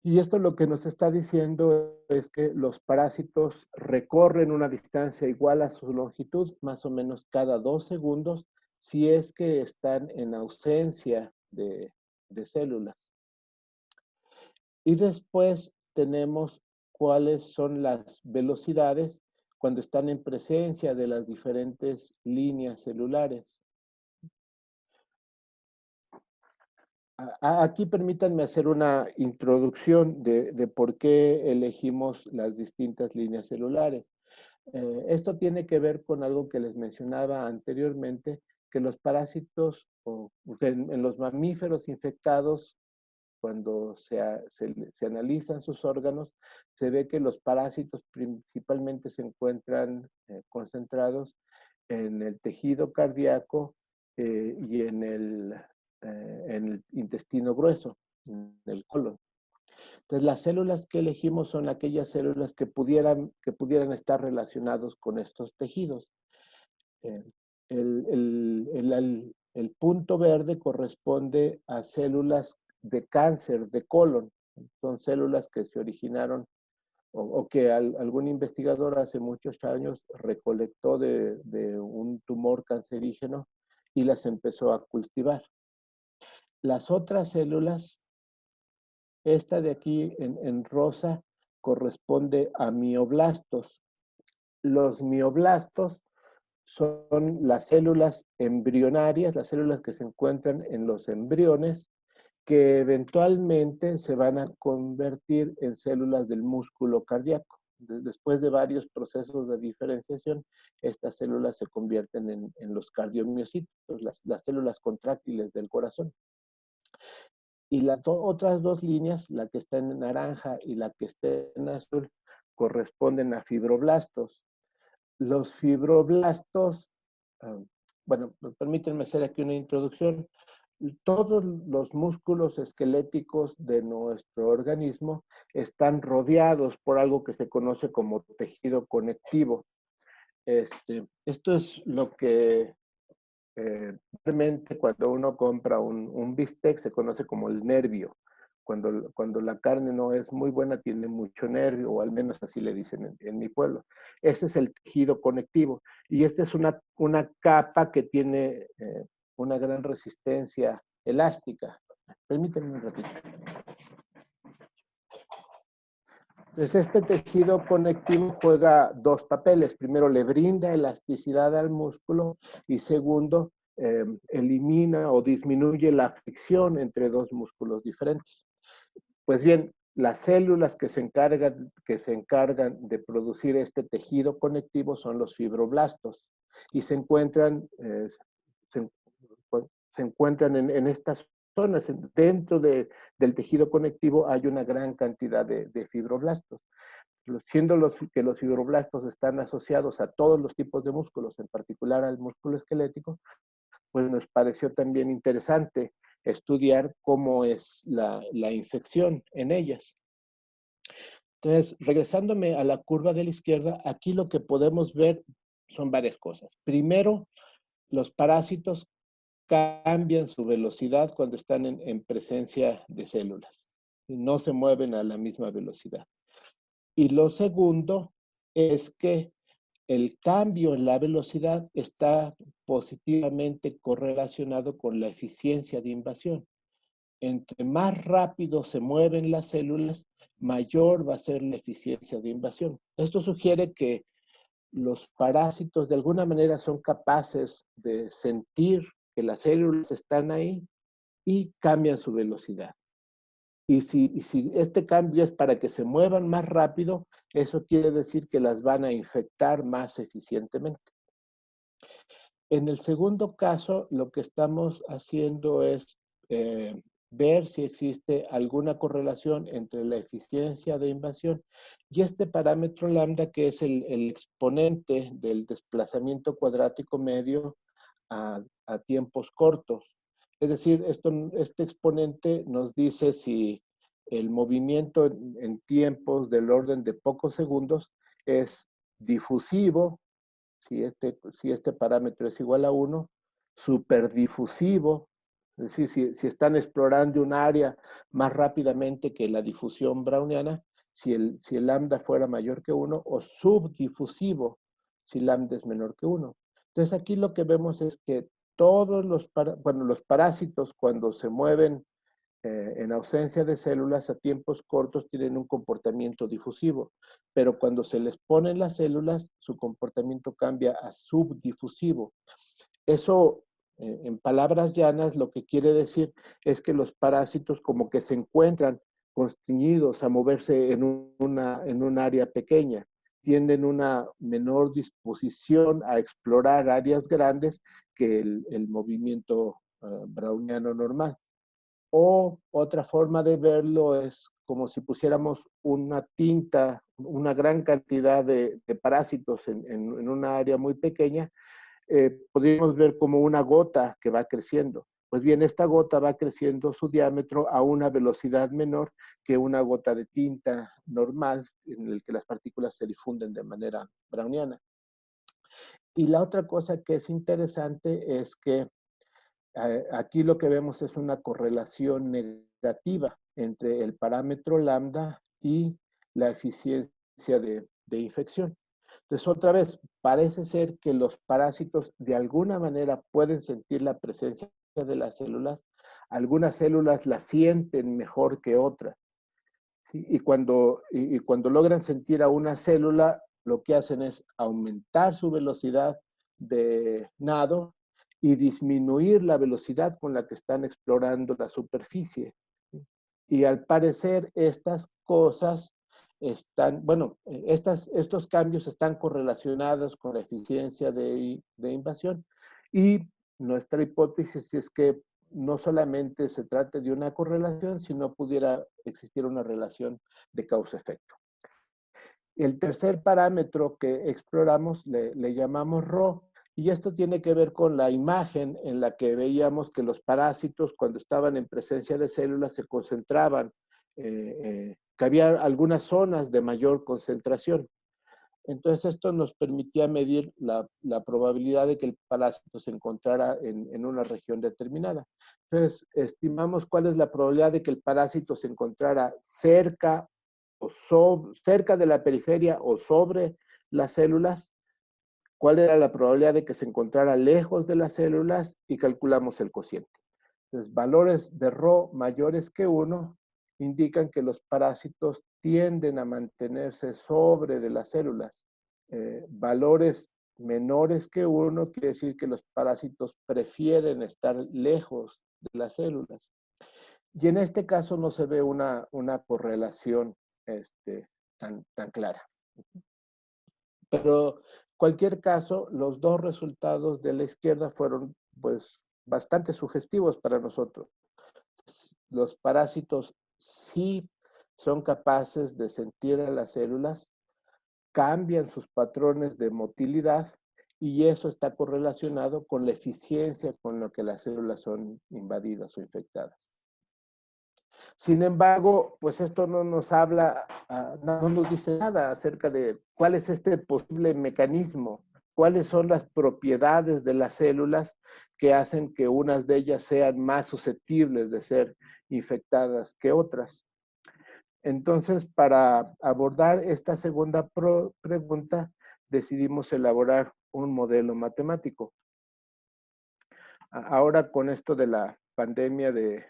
Y esto lo que nos está diciendo es que los parásitos recorren una distancia igual a su longitud, más o menos cada 2 segundos, si es que están en ausencia de células. Y después tenemos cuáles son las velocidades cuando están en presencia de las diferentes líneas celulares. Aquí permítanme hacer una introducción de por qué elegimos las distintas líneas celulares. Esto tiene que ver con algo que les mencionaba anteriormente, que los parásitos, en los mamíferos infectados, cuando se analizan sus órganos, se ve que los parásitos principalmente se encuentran concentrados en el tejido cardíaco y en el intestino grueso, en el colon. Entonces, las células que elegimos son aquellas células que pudieran estar relacionados con estos tejidos. Eh, el punto verde corresponde a células de cáncer de colon. Son células que se originaron o que algún investigador hace muchos años recolectó de un tumor cancerígeno y las empezó a cultivar. Las otras células, esta de aquí en rosa, corresponde a mioblastos. Los mioblastos son las células embrionarias, las células que se encuentran en los embriones, que eventualmente se van a convertir en células del músculo cardíaco. Después de varios procesos de diferenciación, estas células se convierten en los cardiomiocitos, las células contráctiles del corazón. Y las otras dos líneas, la que está en naranja y la que está en azul, corresponden a fibroblastos. Los fibroblastos, bueno, permítanme hacer aquí una introducción. Todos los músculos esqueléticos de nuestro organismo están rodeados por algo que se conoce como tejido conectivo. Esto es lo que realmente cuando uno compra un bistec se conoce como el nervio. Cuando la carne no es muy buena, tiene mucho nervio, o al menos así le dicen en mi pueblo. Ese es el tejido conectivo. Y esta es una capa que tiene una gran resistencia elástica. Permítanme un ratito. Entonces, este tejido conectivo juega dos papeles. Primero, le brinda elasticidad al músculo y segundo, elimina o disminuye la fricción entre dos músculos diferentes. Pues bien, las células que se encargan de producir este tejido conectivo son los fibroblastos y se encuentran en estas zonas. Dentro del tejido conectivo hay una gran cantidad de fibroblastos. Siendo que los fibroblastos están asociados a todos los tipos de músculos, en particular al músculo esquelético, pues nos pareció también interesante estudiar cómo es la infección en ellas. Entonces, regresándome a la curva de la izquierda, aquí lo que podemos ver son varias cosas. Primero, los parásitos cambian su velocidad cuando están en presencia de células. No se mueven a la misma velocidad. Y lo segundo es que el cambio en la velocidad está positivamente correlacionado con la eficiencia de invasión. Entre más rápido se mueven las células, mayor va a ser la eficiencia de invasión. Esto sugiere que los parásitos de alguna manera son capaces de sentir que las células están ahí y cambian su velocidad. Y si este cambio es para que se muevan más rápido, eso quiere decir que las van a infectar más eficientemente. En el segundo caso, lo que estamos haciendo es ver si existe alguna correlación entre la eficiencia de invasión y este parámetro lambda, que es el exponente del desplazamiento cuadrático medio a tiempos cortos. Es decir, este exponente nos dice si el movimiento en tiempos del orden de pocos segundos es difusivo, si este parámetro es igual a 1, superdifusivo, es decir, si están explorando un área más rápidamente que la difusión browniana, si el lambda fuera mayor que 1, o subdifusivo, si lambda es menor que 1. Entonces aquí lo que vemos es que todos los parásitos cuando se mueven en ausencia de células a tiempos cortos tienen un comportamiento difusivo, pero cuando se les ponen las células, su comportamiento cambia a subdifusivo. Eso, en palabras llanas, lo que quiere decir es que los parásitos como que se encuentran constreñidos a moverse en un área pequeña, tienen una menor disposición a explorar áreas grandes que el movimiento browniano normal. O otra forma de verlo es como si pusiéramos una tinta, una gran cantidad de parásitos en una área muy pequeña, podríamos ver como una gota que va creciendo. Pues bien, esta gota va creciendo su diámetro a una velocidad menor que una gota de tinta normal, en el que las partículas se difunden de manera browniana. Y la otra cosa que es interesante es que aquí lo que vemos es una correlación negativa entre el parámetro lambda y la eficiencia de infección. Entonces, otra vez, parece ser que los parásitos de alguna manera pueden sentir la presencia de las células. Algunas células la sienten mejor que otras, ¿sí? Y cuando logran sentir a una célula, lo que hacen es aumentar su velocidad de nado y disminuir la velocidad con la que están explorando la superficie, ¿sí? Y al parecer estas cosas están, bueno, estos cambios están correlacionados con la eficiencia de invasión, y nuestra hipótesis es que no solamente se trate de una correlación, sino pudiera existir una relación de causa-efecto. El tercer parámetro que exploramos le llamamos Rho, y esto tiene que ver con la imagen en la que veíamos que los parásitos, cuando estaban en presencia de células, se concentraban, que había algunas zonas de mayor concentración. Entonces esto nos permitía medir la probabilidad de que el parásito se encontrara en una región determinada. Entonces estimamos cuál es la probabilidad de que el parásito se encontrara cerca cerca de la periferia o sobre las células, cuál era la probabilidad de que se encontrara lejos de las células, y calculamos el cociente. Entonces, valores de Rho mayores que 1 indican que los parásitos tienden a mantenerse sobre de las células. Valores menores que 1 quiere decir que los parásitos prefieren estar lejos de las células. Y en este caso no se ve una correlación tan clara. Pero en cualquier caso, los dos resultados de la izquierda fueron pues bastante sugestivos para nosotros. Los parásitos sí son capaces de sentir a las células, cambian sus patrones de motilidad, y eso está correlacionado con la eficiencia con la que las células son invadidas o infectadas. Sin embargo, pues esto no nos habla, no nos dice nada acerca de cuál es este posible mecanismo, cuáles son las propiedades de las células que hacen que unas de ellas sean más susceptibles de ser infectadas que otras. Entonces, para abordar esta segunda pregunta, decidimos elaborar un modelo matemático. Ahora, con esto de la pandemia de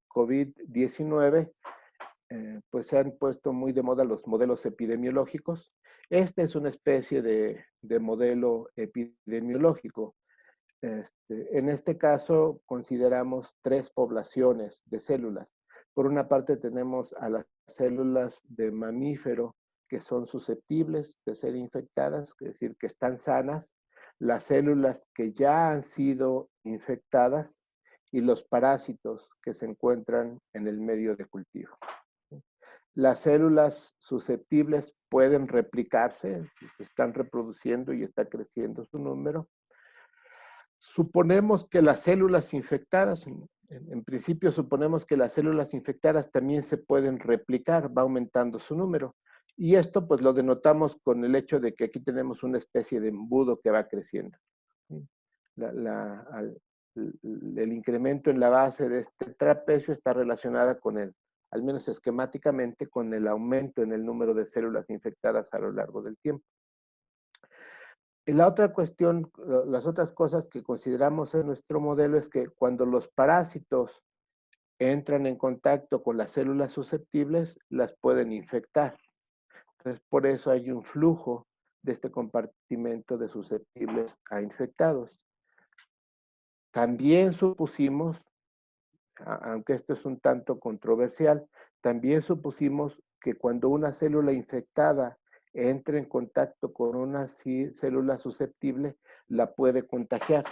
COVID-19, pues se han puesto muy de moda los modelos epidemiológicos. Esta es una especie de modelo epidemiológico. En este caso, consideramos 3 poblaciones de células. Por una parte, tenemos a las células de mamífero que son susceptibles de ser infectadas, es decir, que están sanas, las células que ya han sido infectadas y los parásitos que se encuentran en el medio de cultivo. Las células susceptibles pueden replicarse, están reproduciendo y está creciendo su número. Suponemos que las células infectadas, en principio suponemos que las células infectadas también se pueden replicar, va aumentando su número. Y esto pues lo denotamos con el hecho de que aquí tenemos una especie de embudo que va creciendo. El incremento en la base de este trapecio está relacionada con al menos esquemáticamente, con el aumento en el número de células infectadas a lo largo del tiempo. Y la otra cuestión, las otras cosas que consideramos en nuestro modelo es que cuando los parásitos entran en contacto con las células susceptibles, las pueden infectar. Entonces, por eso hay un flujo de este compartimento de susceptibles a infectados. También supusimos, aunque esto es un tanto controversial, también supusimos que cuando una célula infectada entra en contacto con una célula susceptible, la puede contagiar.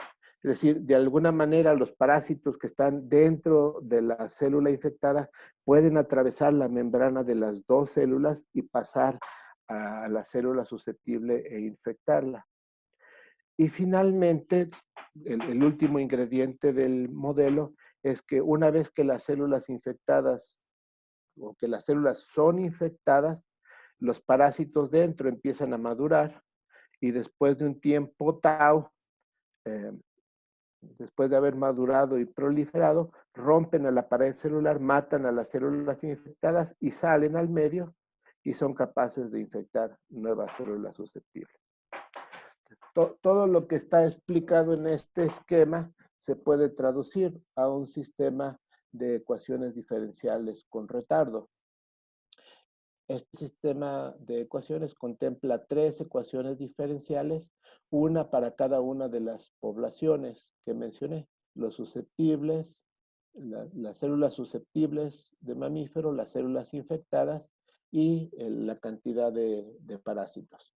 Es decir, de alguna manera los parásitos que están dentro de la célula infectada pueden atravesar la membrana de las dos células y pasar a la célula susceptible e infectarla. Y finalmente, el último ingrediente del modelo es que una vez que las células infectadas o que las células son infectadas, los parásitos dentro empiezan a madurar y después de un tiempo tau, eh, después de haber madurado y proliferado, rompen a la pared celular, matan a las células infectadas y salen al medio y son capaces de infectar nuevas células susceptibles. Todo lo que está explicado en este esquema se puede traducir a un sistema de ecuaciones diferenciales con retardo. Este sistema de ecuaciones contempla 3 ecuaciones diferenciales, una para cada una de las poblaciones que mencioné, los susceptibles, las células susceptibles de mamíferos, las células infectadas y la cantidad de parásitos.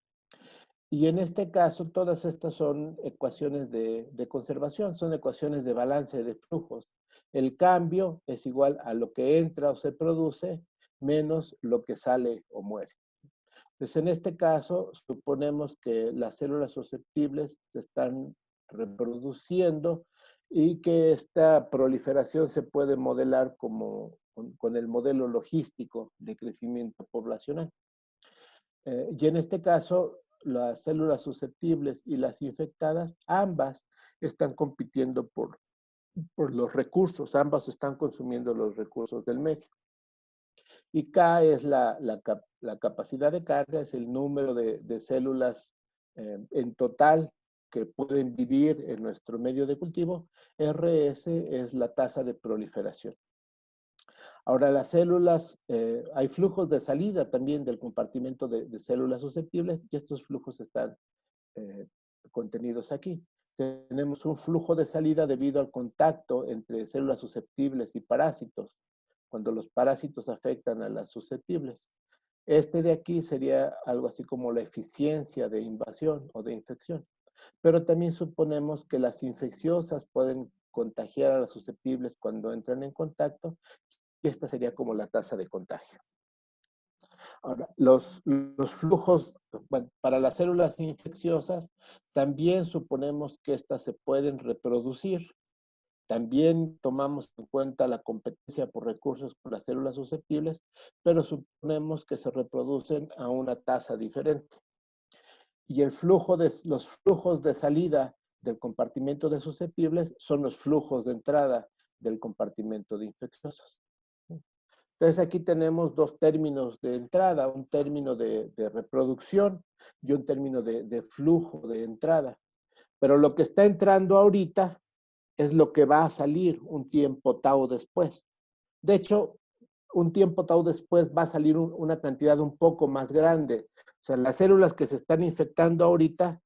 Y en este caso, todas estas son ecuaciones de conservación, son ecuaciones de balance de flujos. El cambio es igual a lo que entra o se produce menos lo que sale o muere. Entonces, en este caso, suponemos que las células susceptibles se están reproduciendo y que esta proliferación se puede modelar como con el modelo logístico de crecimiento poblacional. Y en este caso, las células susceptibles y las infectadas, ambas están compitiendo por los recursos, ambas están consumiendo los recursos del medio. Y K es la capacidad de carga, es el número de células en total que pueden vivir en nuestro medio de cultivo. RS es la tasa de proliferación. Ahora, las células, hay flujos de salida también del compartimento de células susceptibles y estos flujos están contenidos aquí. Tenemos un flujo de salida debido al contacto entre células susceptibles y parásitos, cuando los parásitos afectan a las susceptibles. Este de aquí sería algo así como la eficiencia de invasión o de infección. Pero también suponemos que las infecciosas pueden contagiar a las susceptibles cuando entran en contacto y esta sería como la tasa de contagio. Ahora, los flujos, bueno, para las células infecciosas, también suponemos que estas se pueden reproducir. También tomamos en cuenta la competencia por recursos con las células susceptibles, pero suponemos que se reproducen a una tasa diferente. Y los flujos de salida del compartimento de susceptibles son los flujos de entrada del compartimento de infecciosos. Entonces aquí tenemos dos términos de entrada, un término de reproducción y un término de flujo de entrada. Pero lo que está entrando ahorita es lo que va a salir un tiempo tau después. De hecho, un tiempo tau después va a salir una cantidad un poco más grande. O sea, las células que se están infectando ahorita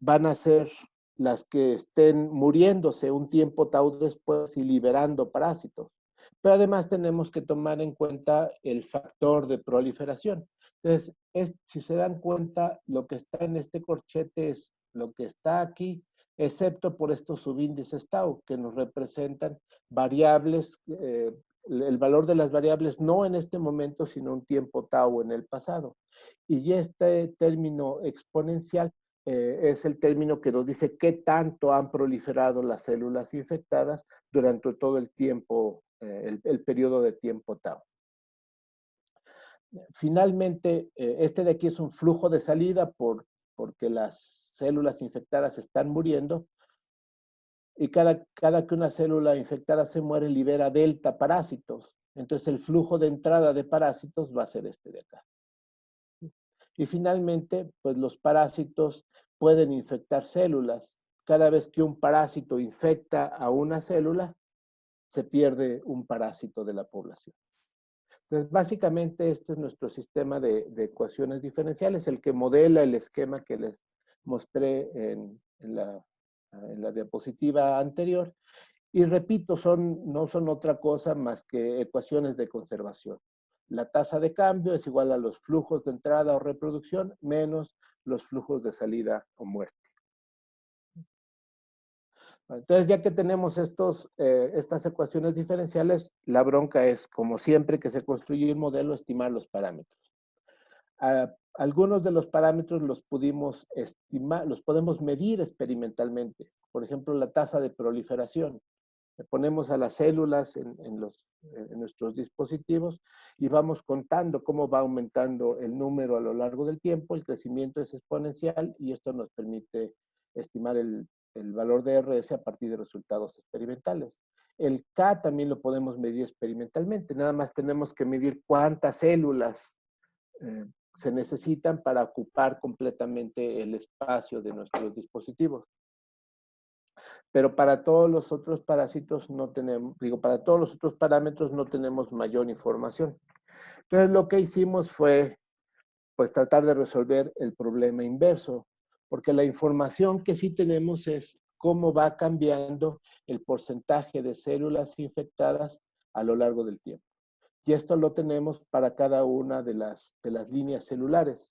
van a ser las que estén muriéndose un tiempo tau después y liberando parásitos. Pero además tenemos que tomar en cuenta el factor de proliferación. Entonces, si se dan cuenta, lo que está en este corchete es lo que está aquí, excepto por estos subíndices tau, que nos representan variables, el valor de las variables no en este momento, sino un tiempo tau en el pasado. Y este término exponencial es el término que nos dice qué tanto han proliferado las células infectadas durante todo el tiempo, el periodo de tiempo tau. Finalmente, este de aquí es un flujo de salida porque las células infectadas están muriendo y cada que una célula infectada se muere libera delta parásitos. Entonces el flujo de entrada de parásitos va a ser este de acá. Y finalmente, pues los parásitos pueden infectar células. Cada vez que un parásito infecta a una célula, se pierde un parásito de la población. Entonces, básicamente, este es nuestro sistema de ecuaciones diferenciales, el que modela el esquema que les mostré en la diapositiva anterior. Y repito, no son otra cosa más que ecuaciones de conservación. La tasa de cambio es igual a los flujos de entrada o reproducción menos los flujos de salida o muerte. Entonces, ya que tenemos estas ecuaciones diferenciales, la bronca es, como siempre que se construye un modelo, estimar los parámetros. Algunos de los parámetros los pudimos estimar, los podemos medir experimentalmente. Por ejemplo, la tasa de proliferación. Le ponemos a las células en nuestros dispositivos y vamos contando cómo va aumentando el número a lo largo del tiempo. El crecimiento es exponencial y esto nos permite estimar el valor de RS a partir de resultados experimentales. El K también lo podemos medir experimentalmente. Nada más tenemos que medir cuántas células se necesitan para ocupar completamente el espacio de nuestros dispositivos. Pero para todos los otros parásitos no tenemos, para todos los otros parámetros no tenemos mayor información. Entonces lo que hicimos fue pues tratar de resolver el problema inverso, porque la información que sí tenemos es cómo va cambiando el porcentaje de células infectadas a lo largo del tiempo. Y esto lo tenemos para cada una de las líneas celulares.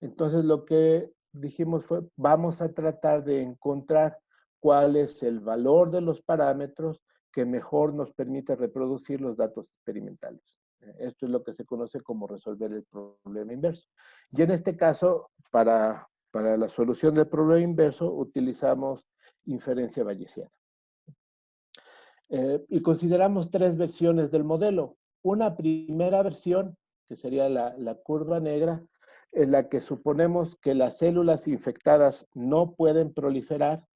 Entonces lo que dijimos fue, vamos a tratar de encontrar cuál es el valor de los parámetros que mejor nos permite reproducir los datos experimentales. Esto es lo que se conoce como resolver el problema inverso. Y en este caso, para la solución del problema inverso, utilizamos inferencia bayesiana. Y consideramos tres versiones del modelo. Una primera versión, que sería la curva negra, en la que suponemos que las células infectadas no pueden proliferar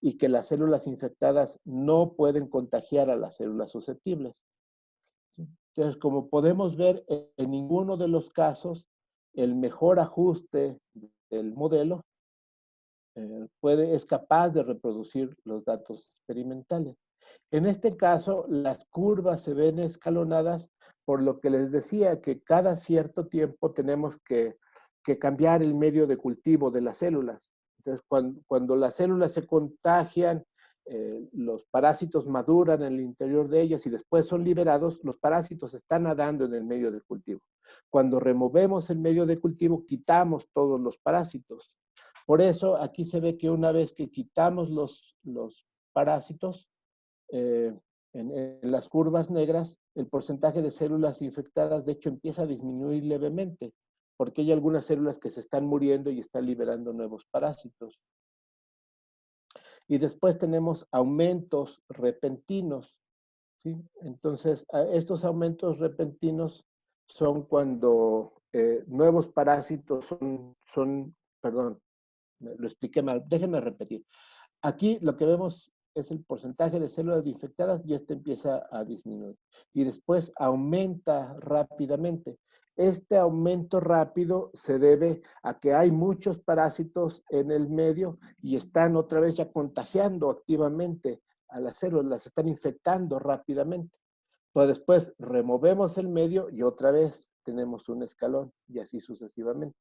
y que las células infectadas no pueden contagiar a las células susceptibles. Entonces, como podemos ver, en ninguno de los casos, el mejor ajuste del modelo es capaz de reproducir los datos experimentales. En este caso, las curvas se ven escalonadas, por lo que les decía que cada cierto tiempo tenemos que cambiar el medio de cultivo de las células. Entonces, cuando las células se contagian, los parásitos maduran en el interior de ellas y después son liberados, los parásitos están nadando en el medio de cultivo. Cuando removemos el medio de cultivo, quitamos todos los parásitos. Por eso, aquí se ve que una vez que quitamos los parásitos, en las curvas negras, el porcentaje de células infectadas, de hecho, empieza a disminuir levemente, porque hay algunas células que se están muriendo y están liberando nuevos parásitos. Y después tenemos aumentos repentinos, ¿sí? Entonces, estos aumentos repentinos son cuando nuevos parásitos perdón, lo expliqué mal, déjenme repetir. Aquí lo que vemos es el porcentaje de células infectadas y este empieza a disminuir. Y después aumenta rápidamente. Este aumento rápido se debe a que hay muchos parásitos en el medio y están otra vez ya contagiando activamente a las células, las están infectando rápidamente. Pues después removemos el medio y otra vez tenemos un escalón y así sucesivamente.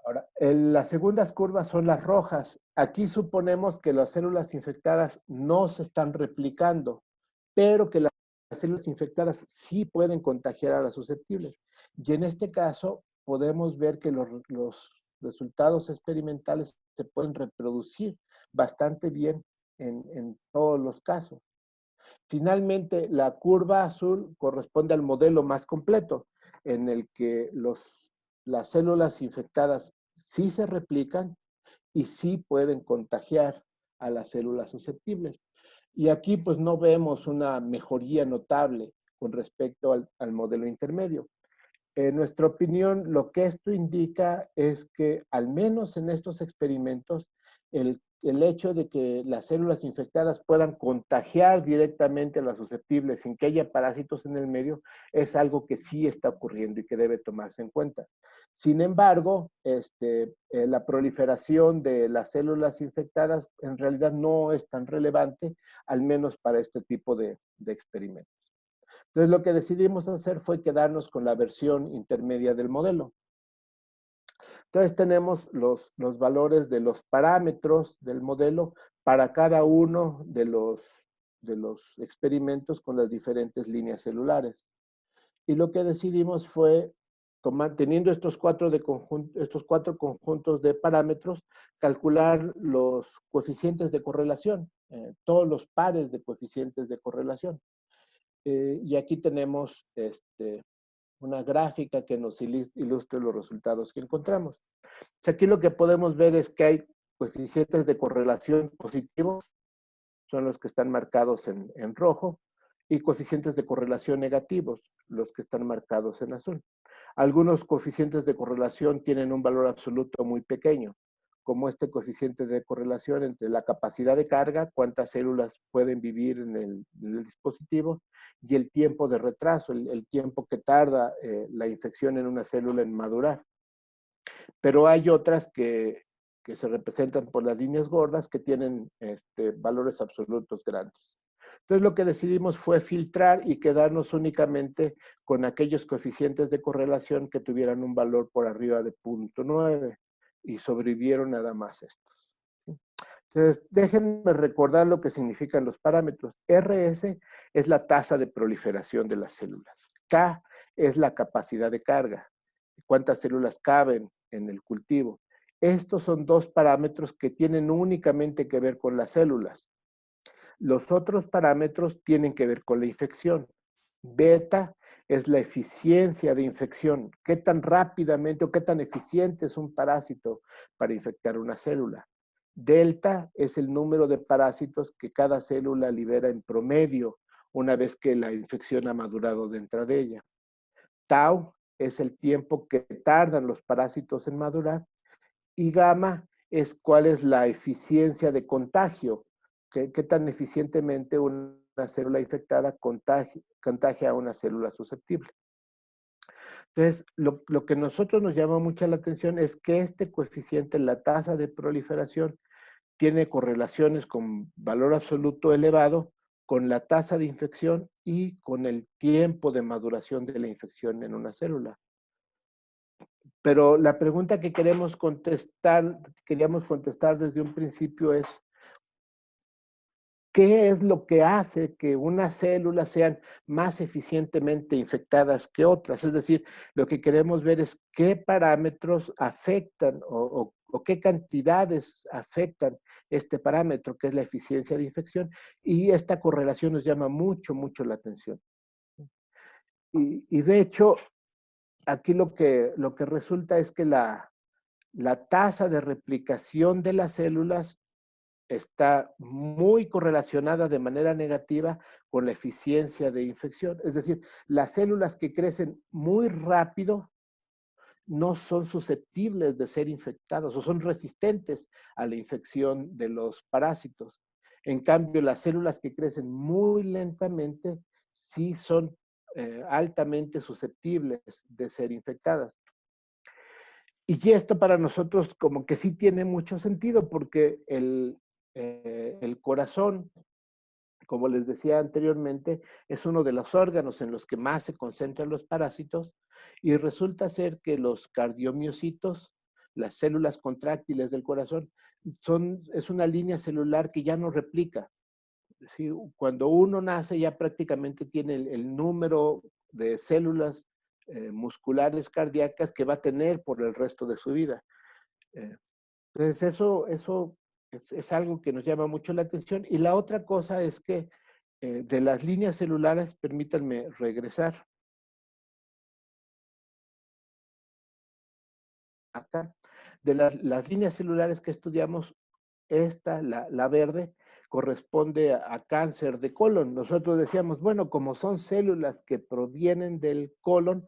Ahora, las segundas curvas son las rojas. Aquí suponemos que las células infectadas no se están replicando, pero que las células infectadas sí pueden contagiar a las susceptibles. Y en este caso, podemos ver que los resultados experimentales se pueden reproducir bastante bien en todos los casos. Finalmente, la curva azul corresponde al modelo más completo, en el que las células infectadas sí se replican y sí pueden contagiar a las células susceptibles. Y aquí pues no vemos una mejoría notable con respecto al modelo intermedio. En nuestra opinión, lo que esto indica es que al menos en estos experimentos, el hecho de que las células infectadas puedan contagiar directamente a las susceptibles sin que haya parásitos en el medio es algo que sí está ocurriendo y que debe tomarse en cuenta. Sin embargo, la proliferación de las células infectadas en realidad no es tan relevante, al menos para este tipo de experimentos. Entonces, lo que decidimos hacer fue quedarnos con la versión intermedia del modelo. Entonces, tenemos los valores de los parámetros del modelo para cada uno de los experimentos con las diferentes líneas celulares. Y lo que decidimos fue, teniendo estos cuatro conjuntos de parámetros, calcular los coeficientes de correlación, todos los pares de coeficientes de correlación. Y aquí tenemos una gráfica que nos ilustre los resultados que encontramos. Aquí lo que podemos ver es que hay coeficientes de correlación positivos, son los que están marcados en rojo, y coeficientes de correlación negativos, los que están marcados en azul. Algunos coeficientes de correlación tienen un valor absoluto muy pequeño, como este coeficiente de correlación entre la capacidad de carga, cuántas células pueden vivir en el dispositivo, y el tiempo de retraso, el tiempo que tarda la infección en una célula en madurar. Pero hay otras que se representan por las líneas gordas que tienen valores absolutos grandes. Entonces lo que decidimos fue filtrar y quedarnos únicamente con aquellos coeficientes de correlación que tuvieran un valor por arriba de 0.9 y sobrevivieron nada más estos. Entonces, déjenme recordar lo que significan los parámetros. RS es la tasa de proliferación de las células. K es la capacidad de carga. Cuántas células caben en el cultivo. Estos son dos parámetros que tienen únicamente que ver con las células. Los otros parámetros tienen que ver con la infección. Beta es la eficiencia de infección. ¿Qué tan rápidamente o qué tan eficiente es un parásito para infectar una célula? Delta es el número de parásitos que cada célula libera en promedio una vez que la infección ha madurado dentro de ella. Tau es el tiempo que tardan los parásitos en madurar. Y gamma es cuál es la eficiencia de contagio, qué tan eficientemente una célula infectada contagia a una célula susceptible. Entonces, lo que a nosotros nos llama mucho la atención es que este coeficiente, la tasa de proliferación, tiene correlaciones con valor absoluto elevado con la tasa de infección y con el tiempo de maduración de la infección en una célula. Pero la pregunta que queríamos contestar desde un principio es, ¿qué es lo que hace que unas células sean más eficientemente infectadas que otras? Es decir, lo que queremos ver es qué parámetros afectan o qué cantidades afectan este parámetro, que es la eficiencia de infección, y esta correlación nos llama mucho, mucho la atención. Y de hecho, aquí lo que resulta es que la tasa de replicación de las células está muy correlacionada de manera negativa con la eficiencia de infección. Es decir, las células que crecen muy rápido no son susceptibles de ser infectadas o son resistentes a la infección de los parásitos. En cambio, las células que crecen muy lentamente sí son altamente susceptibles de ser infectadas. Y esto para nosotros como que sí tiene mucho sentido porque el corazón, como les decía anteriormente, es uno de los órganos en los que más se concentran los parásitos y resulta ser que los cardiomiocitos, las células contráctiles del corazón, es una línea celular que ya no replica. ¿Sí? Cuando uno nace ya prácticamente tiene el número de células musculares cardíacas que va a tener por el resto de su vida. Entonces eso es algo que nos llama mucho la atención. Y la otra cosa es que de las líneas celulares, permítanme regresar acá, de las líneas celulares que estudiamos, esta, la verde, corresponde a cáncer de colon. Nosotros decíamos, bueno, como son células que provienen del colon,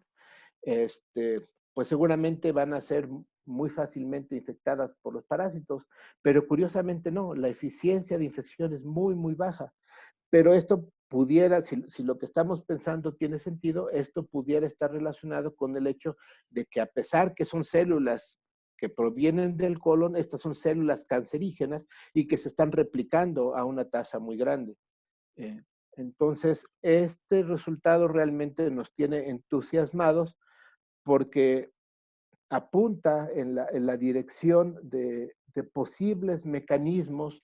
pues seguramente van a ser muy fácilmente infectadas por los parásitos, pero curiosamente no, la eficiencia de infección es muy, muy baja. Pero esto pudiera, si lo que estamos pensando tiene sentido, esto pudiera estar relacionado con el hecho de que a pesar que son células que provienen del colon, estas son células cancerígenas y que se están replicando a una tasa muy grande. Entonces, este resultado realmente nos tiene entusiasmados porque apunta en la dirección de posibles mecanismos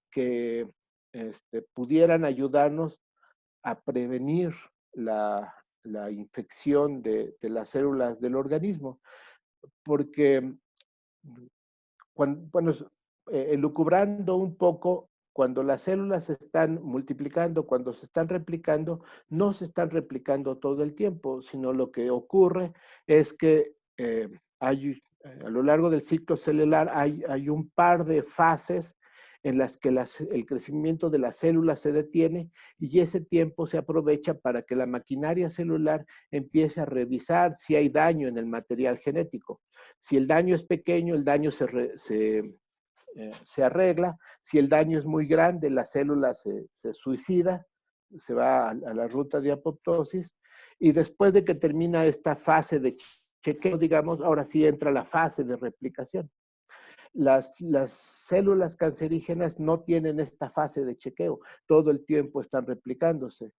que pudieran ayudarnos a prevenir la infección de las células del organismo. Porque, bueno, elucubrando un poco, cuando las células se están multiplicando, cuando se están replicando, no se están replicando todo el tiempo, sino lo que ocurre es que a lo largo del ciclo celular hay un par de fases en las que el crecimiento de las células se detiene y ese tiempo se aprovecha para que la maquinaria celular empiece a revisar si hay daño en el material genético. Si el daño es pequeño, el daño se arregla. Si el daño es muy grande, la célula se suicida, se va a la ruta de apoptosis, y después de que termina esta fase de chequeo, digamos, ahora sí entra la fase de replicación. Las células cancerígenas no tienen esta fase de chequeo, todo el tiempo están replicándose.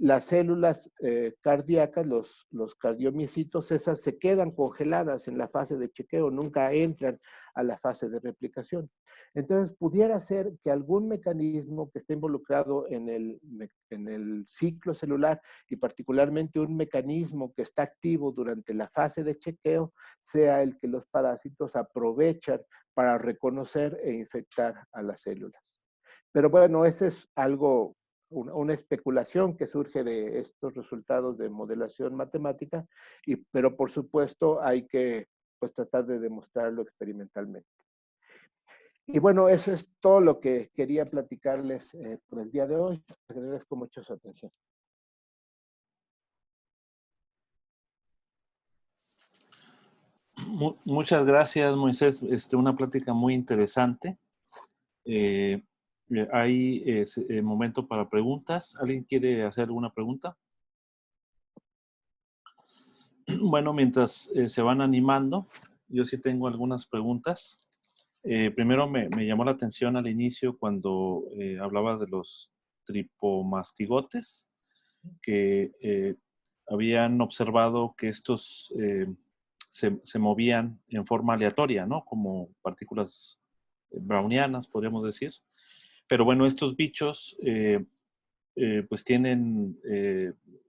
Las células cardíacas, los cardiomiocitos, esas se quedan congeladas en la fase de chequeo, nunca entran a la fase de replicación. Entonces, pudiera ser que algún mecanismo que esté involucrado en el ciclo celular y particularmente un mecanismo que está activo durante la fase de chequeo sea el que los parásitos aprovechan para reconocer e infectar a las células. Pero bueno, ese es algo, una especulación que surge de estos resultados de modelación matemática, pero por supuesto hay que pues, tratar de demostrarlo experimentalmente. Y bueno, eso es todo lo que quería platicarles por el día de hoy. Agradezco mucho su atención. Muchas gracias, Moisés. Una plática muy interesante. Hay momento para preguntas. ¿Alguien quiere hacer alguna pregunta? Bueno, mientras se van animando, yo sí tengo algunas preguntas. Primero me llamó la atención al inicio cuando hablabas de los tripomastigotes, que habían observado que estos se movían en forma aleatoria, ¿no? Como partículas brownianas, podríamos decir. Pero bueno, estos bichos pues tienen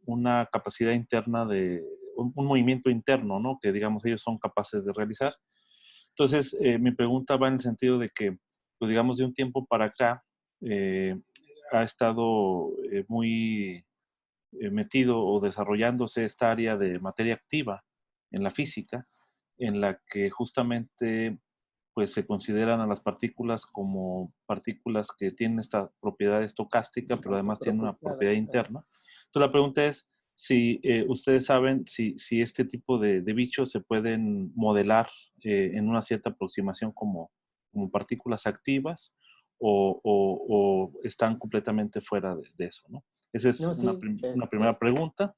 una capacidad interna de un movimiento interno, ¿no? Que digamos ellos son capaces de realizar. Entonces, mi pregunta va en el sentido de que, pues digamos, de un tiempo para acá, ha estado muy metido o desarrollándose esta área de materia activa en la física, en la que justamente pues se consideran a las partículas como partículas que tienen esta propiedad estocástica, pero además tienen una propiedad interna. Entonces la pregunta es si ustedes saben si este tipo de bichos se pueden modelar en una cierta aproximación como partículas activas o están completamente fuera de eso, ¿no? Esa es No, una primera pregunta.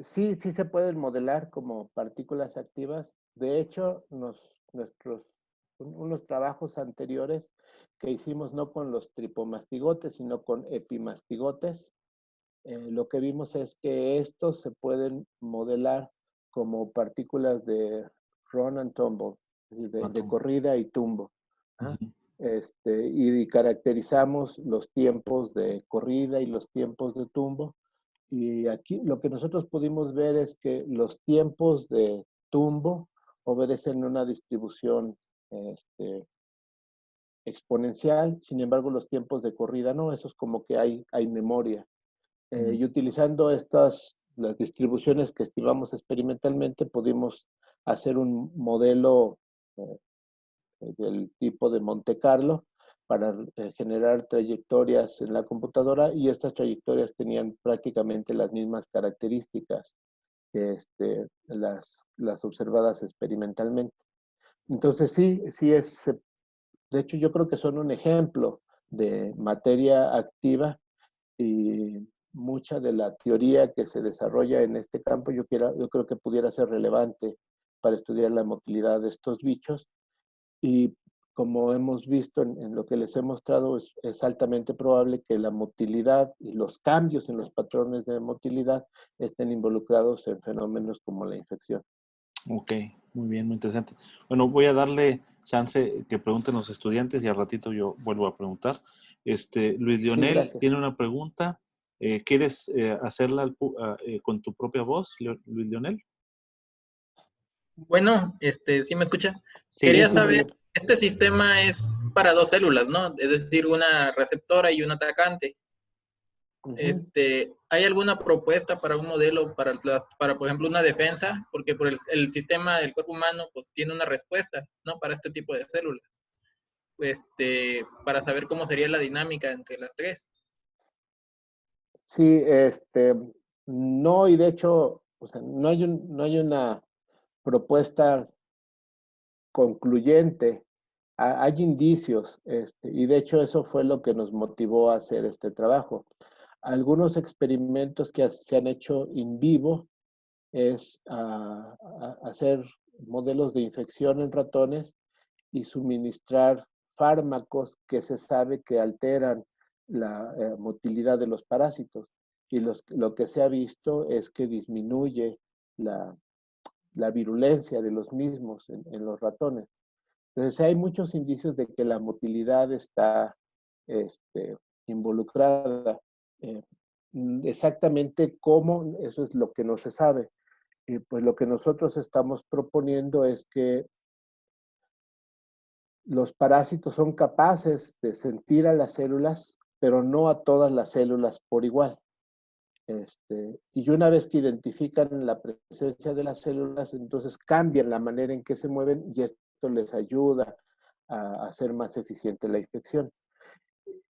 Sí, sí se pueden modelar como partículas activas. De hecho, unos trabajos anteriores que hicimos no con los tripomastigotes, sino con epimastigotes, lo que vimos es que estos se pueden modelar como partículas de run and tumble, es decir, de corrida y tumbo. ¿Ah? Y caracterizamos los tiempos de corrida y los tiempos de tumbo. Y aquí lo que nosotros pudimos ver es que los tiempos de tumbo obedecen una distribución exponencial, sin embargo los tiempos de corrida no, eso es como que hay memoria. Y utilizando las distribuciones que estimamos experimentalmente, pudimos hacer un modelo del tipo de Monte Carlo para generar trayectorias en la computadora, y estas trayectorias tenían prácticamente las mismas características que las observadas experimentalmente. Entonces sí de hecho yo creo que son un ejemplo de materia activa, y mucha de la teoría que se desarrolla en este campo yo creo que pudiera ser relevante para estudiar la motilidad de estos bichos. Y como hemos visto en lo que les he mostrado, es altamente probable que la motilidad y los cambios en los patrones de motilidad estén involucrados en fenómenos como la infección. Ok, muy bien, muy interesante. Bueno, voy a darle chance que pregunten los estudiantes y al ratito yo vuelvo a preguntar. Luis Lionel Sí, tiene una pregunta. ¿Quieres hacerla con tu propia voz, Luis Lionel? Bueno, ¿sí me escucha? Sí, Quería sí. saber, ¿este sistema es para dos células, ¿no? Es decir, una receptora y un atacante. ¿Hay alguna propuesta para un modelo para, por ejemplo, una defensa? Porque por el sistema del cuerpo humano, pues tiene una respuesta, ¿no? Para este tipo de células. Para saber cómo sería la dinámica entre las tres. Sí, no, y de hecho, o sea, no hay una propuesta concluyente. Hay indicios, y de hecho eso fue lo que nos motivó a hacer este trabajo. Algunos experimentos que se han hecho in vivo es hacer modelos de infección en ratones y suministrar fármacos que se sabe que alteran la motilidad de los parásitos. Y lo que se ha visto es que disminuye la virulencia de los mismos en los ratones. Entonces hay muchos indicios de que la motilidad está involucrada. Eh, Exactamente cómo, eso es lo que no se sabe. Y pues lo que nosotros estamos proponiendo es que los parásitos son capaces de sentir a las células, pero no a todas las células por igual. Y una vez que identifican la presencia de las células, entonces cambian la manera en que se mueven y esto les ayuda a hacer más eficiente la infección.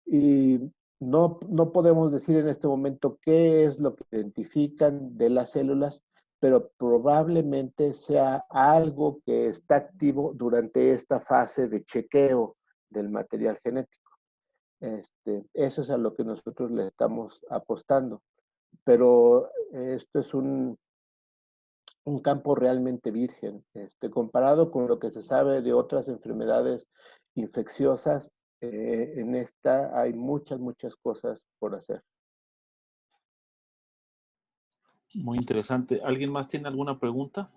Y no podemos decir en este momento qué es lo que identifican de las células, pero probablemente sea algo que está activo durante esta fase de chequeo del material genético. Eso es a lo que nosotros le estamos apostando. Pero esto es un campo realmente virgen. Comparado con lo que se sabe de otras enfermedades infecciosas, en esta hay muchas cosas por hacer. Muy interesante. ¿Alguien más tiene alguna pregunta?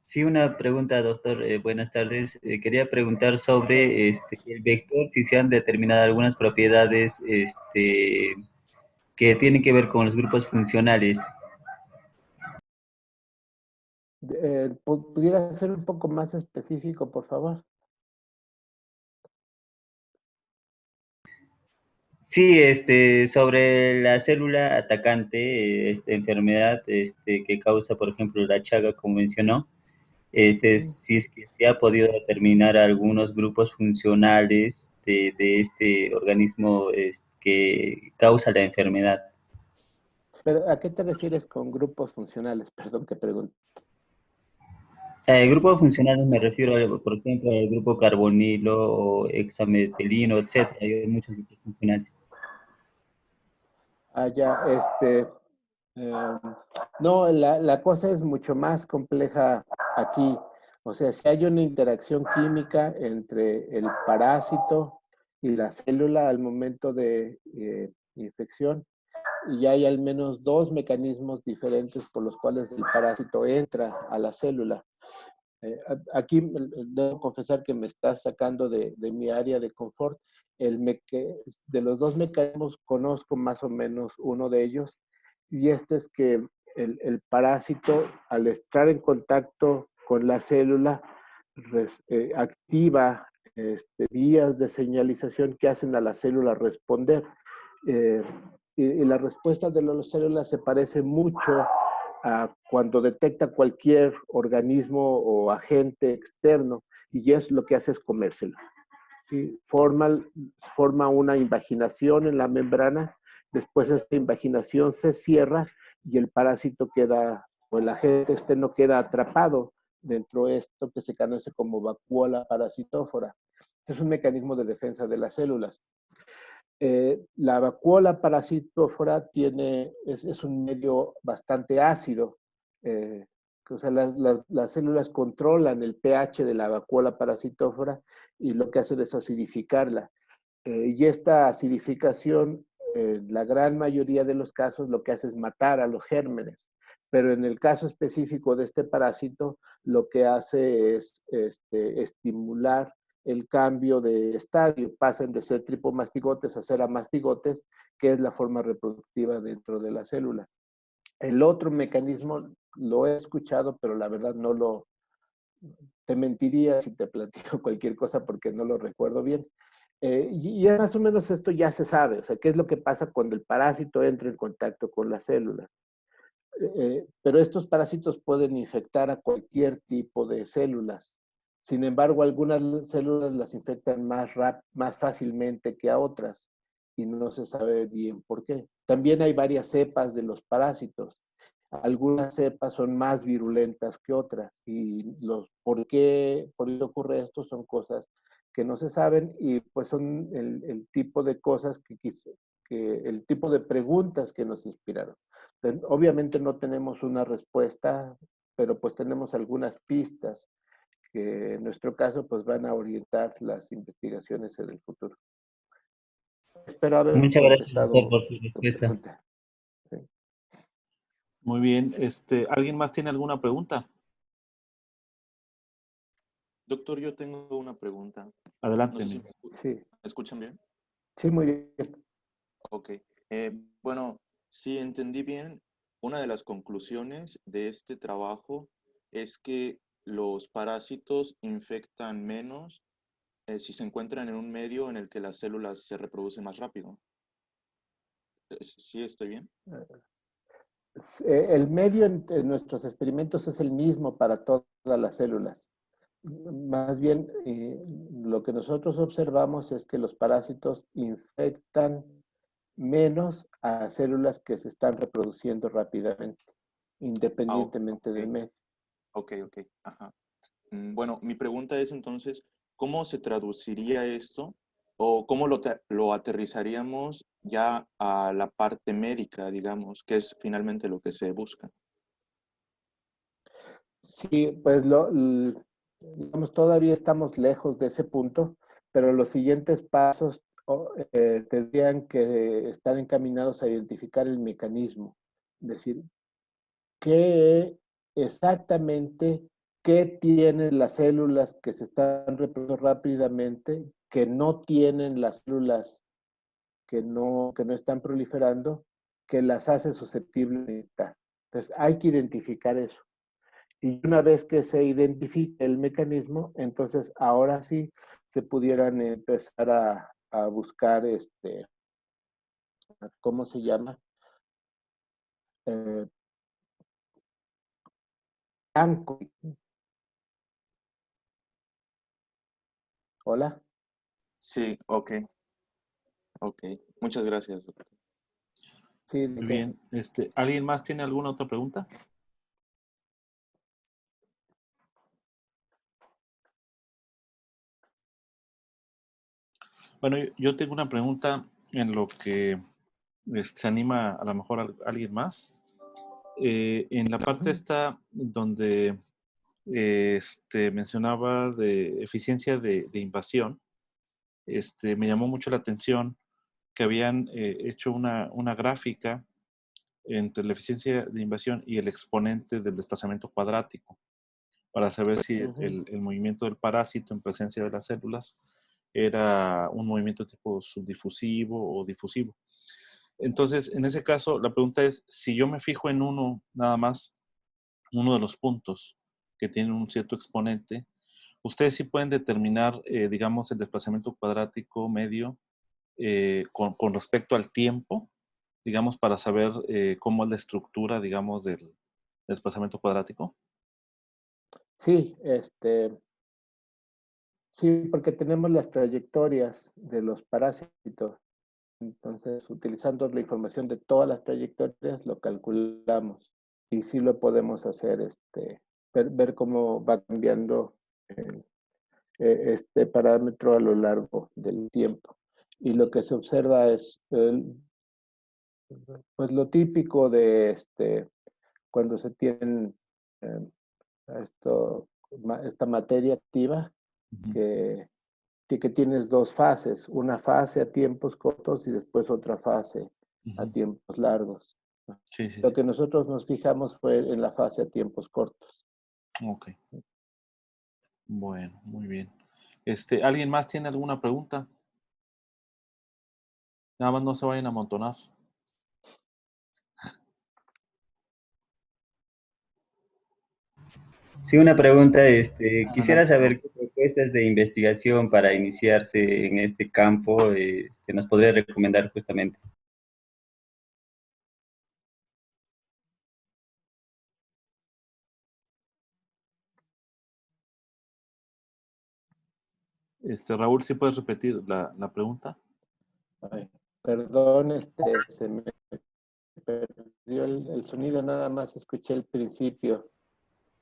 Sí, una pregunta, doctor. Buenas tardes. Quería preguntar sobre el vector, si se han determinado algunas propiedades que tienen que ver con los grupos funcionales. ¿Pudiera ser un poco más específico, por favor? Sí, sobre la célula atacante, esta enfermedad que causa, por ejemplo, la Chaga, como mencionó, si es que se ha podido determinar algunos grupos funcionales de este organismo que causa la enfermedad. ¿Pero a qué te refieres con grupos funcionales? Perdón que pregunte. Grupos funcionales me refiero, por ejemplo, al grupo carbonilo o hexametilino, etcétera. Hay muchos grupos funcionales. Ya, no, la cosa es mucho más compleja aquí. O sea, si hay una interacción química entre el parásito y la célula al momento de infección, y hay al menos dos mecanismos diferentes por los cuales el parásito entra a la célula. Aquí debo confesar que me está sacando de mi área de confort. De los dos mecanismos conozco más o menos uno de ellos, y este es que el parásito, al estar en contacto con la célula, activa vías de señalización que hacen a la célula responder. Eh, y la respuesta de las células se parece mucho cuando detecta cualquier organismo o agente externo, y es lo que hace es comérselo. ¿Sí? Forma una invaginación en la membrana, después esta invaginación se cierra y el parásito queda, o el agente externo queda atrapado dentro de esto que se conoce como vacuola parasitófora. Este es un mecanismo de defensa de las células. La vacuola parasitófora es un medio bastante ácido. O sea, las células controlan el pH de la vacuola parasitófora y lo que hacen es acidificarla. Y esta acidificación, en la gran mayoría de los casos, lo que hace es matar a los gérmenes. Pero en el caso específico de este parásito, lo que hace es estimular el cambio de estadio. Pasan de ser tripomastigotes a ser amastigotes, que es la forma reproductiva dentro de la célula. El otro mecanismo lo he escuchado, pero la verdad te mentiría si te platico cualquier cosa porque no lo recuerdo bien. Y más o menos esto ya se sabe, o sea, qué es lo que pasa cuando el parásito entra en contacto con las células. Pero estos parásitos pueden infectar a cualquier tipo de células. Sin embargo, algunas células las infectan más fácilmente que a otras y no se sabe bien por qué. También hay varias cepas de los parásitos. Algunas cepas son más virulentas que otras y por qué ocurre esto son cosas que no se saben y pues son el tipo de cosas el tipo de preguntas que nos inspiraron. Obviamente no tenemos una respuesta, pero pues tenemos algunas pistas que en nuestro caso pues van a orientar las investigaciones en el futuro. Espero haber Muchas gracias, doctor, contestado por su tu respuesta. pregunta. Sí. Muy bien. ¿Alguien más tiene alguna pregunta? Doctor, yo tengo una pregunta. Adelante, No sé si amigo. Sí, me escuchan bien. sí, muy bien. Ok. Bueno, si entendí bien, una de las conclusiones de este trabajo es que los parásitos infectan menos si se encuentran en un medio en el que las células se reproducen más rápido. ¿Sí estoy bien? El medio en nuestros experimentos es el mismo para todas las células. Más bien, lo que nosotros observamos es que los parásitos infectan menos a células que se están reproduciendo rápidamente, independientemente Ok, del medio. ok. Ajá. Bueno, mi pregunta es entonces, ¿cómo se traduciría esto o cómo lo aterrizaríamos ya a la parte médica, digamos, que es finalmente lo que se busca? Sí, pues digamos, todavía estamos lejos de ese punto, pero los siguientes pasos tendrían que estar encaminados a identificar el mecanismo. Es decir, qué exactamente, qué tienen las células que se están reproduciendo rápidamente, que no tienen las células que no están proliferando, que las hace susceptibles de infectar. Entonces, hay que identificar eso. Y una vez que se identifique el mecanismo, entonces ahora sí se pudieran empezar a buscar, ¿cómo se llama? Eh, blanco. Hola. Sí, ok. Muchas gracias, doctor. Sí, ¿de Muy qué? bien. ¿Alguien más tiene alguna otra pregunta? Bueno, yo tengo una pregunta en lo que se anima a lo mejor alguien más. En la parte esta donde mencionaba de eficiencia de invasión, me llamó mucho la atención que habían hecho una gráfica entre la eficiencia de invasión y el exponente del desplazamiento cuadrático para saber si el movimiento del parásito en presencia de las células era un movimiento tipo subdifusivo o difusivo. Entonces, en ese caso, la pregunta es, si yo me fijo en uno nada más, uno de los puntos que tiene un cierto exponente, ustedes sí pueden determinar, digamos, el desplazamiento cuadrático medio con respecto al tiempo, digamos, para saber cómo es la estructura, digamos, del desplazamiento cuadrático. Sí, sí, porque tenemos las trayectorias de los parásitos. Entonces, utilizando la información de todas las trayectorias, lo calculamos. Y sí lo podemos hacer, ver cómo va cambiando este parámetro a lo largo del tiempo. Y lo que se observa es, pues lo típico de cuando se tienen eh, esta materia activa, Ujú, que que tienes dos fases, una fase a tiempos cortos y después otra fase a ujú. tiempos largos. Sí, sí, Lo sí. que nosotros nos fijamos fue en la fase a tiempos cortos. Ok. Bueno, muy bien. ¿Alguien más tiene alguna pregunta? Nada más no se vayan a amontonar. Sí, una pregunta, quisiera Adelante, Raúl. saber qué propuestas de investigación para iniciarse en este campo, nos podría recomendar justamente. Raúl, ¿sí puedes repetir la pregunta? Ay, perdón, se me perdió el sonido, nada más escuché el principio.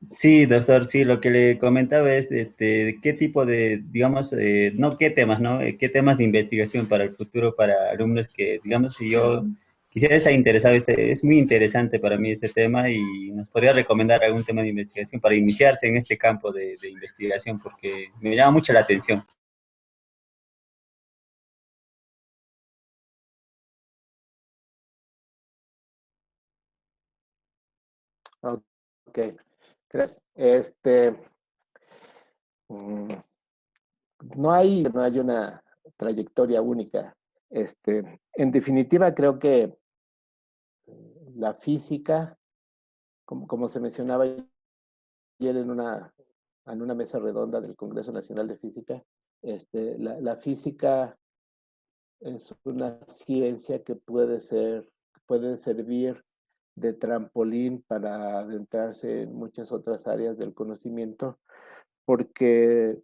Sí, doctor, sí, lo que le comentaba es de qué tipo de, digamos, no qué temas, ¿no? Qué temas de investigación para el futuro para alumnos que, digamos, si yo quisiera estar interesado, es muy interesante para mí este tema y nos podría recomendar algún tema de investigación para iniciarse en este campo de investigación porque me llama mucho la atención. Ok, gracias. Mm, no hay una trayectoria única. En definitiva, creo que la física, como se mencionaba ayer en una mesa redonda del Congreso Nacional de Física, la física es una ciencia que puede servir de trampolín para adentrarse en muchas otras áreas del conocimiento, porque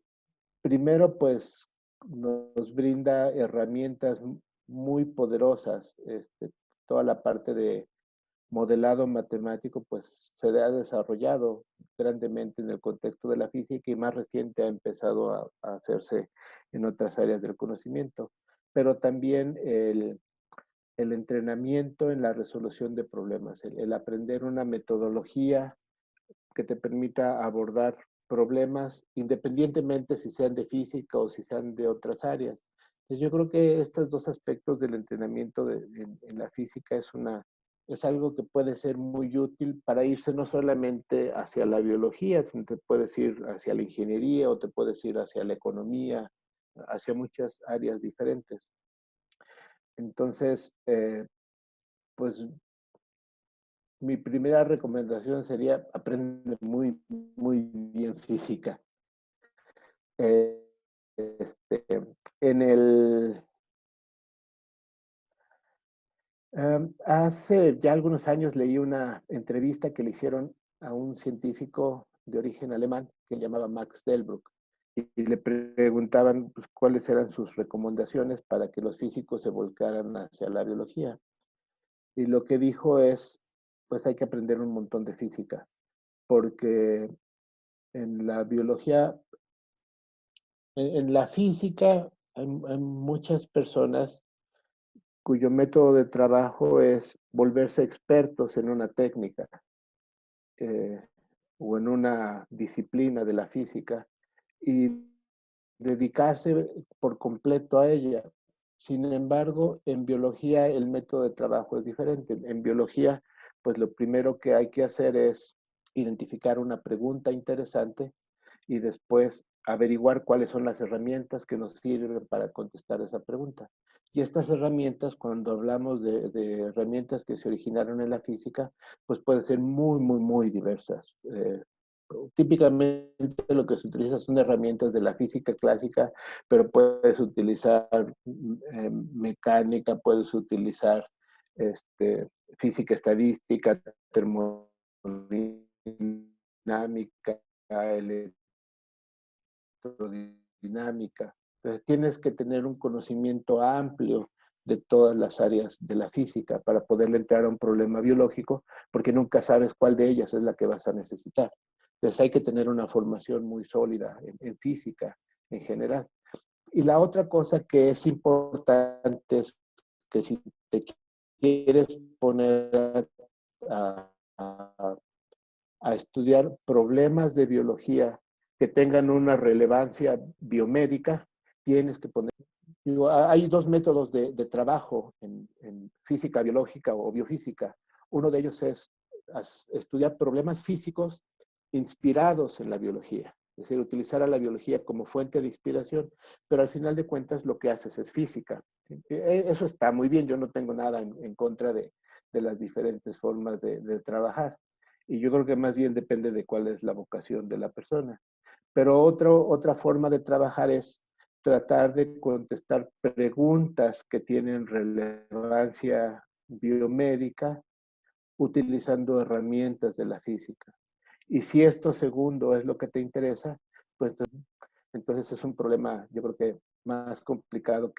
primero, pues, nos brinda herramientas muy poderosas. Toda la parte de modelado matemático, pues, se ha desarrollado grandemente en el contexto de la física y más reciente ha empezado a hacerse en otras áreas del conocimiento. Pero también el entrenamiento en la resolución de problemas, el aprender una metodología que te permita abordar problemas independientemente si sean de física o si sean de otras áreas. Entonces yo creo que estos dos aspectos del entrenamiento en la física es algo que puede ser muy útil para irse no solamente hacia la biología, sino te puedes ir hacia la ingeniería o te puedes ir hacia la economía, hacia muchas áreas diferentes. Entonces, pues mi primera recomendación sería aprender muy, muy bien física. Eh, este, en el, Hace ya algunos años leí una entrevista que le hicieron a un científico de origen alemán que se llamaba Max Delbrück y le preguntaban pues, cuáles eran sus recomendaciones para que los físicos se volcaran hacia la biología. Y lo que dijo es, pues hay que aprender un montón de física, porque en la biología, en la física, hay muchas personas cuyo método de trabajo es volverse expertos en una técnica eh, o en una disciplina de la física y dedicarse por completo a ella. Sin embargo, en biología el método de trabajo es diferente. En biología, pues lo primero que hay que hacer es identificar una pregunta interesante y después averiguar cuáles son las herramientas que nos sirven para contestar esa pregunta. Y estas herramientas, cuando hablamos de herramientas que se originaron en la física, pues pueden ser muy, muy, muy diversas. Típicamente lo que se utiliza son herramientas de la física clásica, pero puedes utilizar mecánica, puedes utilizar física estadística, termodinámica, electrodinámica. Entonces tienes que tener un conocimiento amplio de todas las áreas de la física para poderle entrar a un problema biológico, porque nunca sabes cuál de ellas es la que vas a necesitar. Entonces hay que tener una formación muy sólida en física en general. Y la otra cosa que es importante es que si te quieres poner a, a estudiar problemas de biología que tengan una relevancia biomédica, tienes que poner... Digo, hay dos métodos de trabajo en física biológica o biofísica. Uno de ellos es estudiar problemas físicos inspirados en la biología, es decir, utilizar a la biología como fuente de inspiración, pero al final de cuentas lo que haces es física. Eso está muy bien, yo no tengo nada en contra de las diferentes formas de trabajar. Y yo creo que más bien depende de cuál es la vocación de la persona. Pero otra forma de trabajar es tratar de contestar preguntas que tienen relevancia biomédica utilizando herramientas de la física. Y si esto segundo es lo que te interesa, pues entonces es un problema, yo creo que más complicado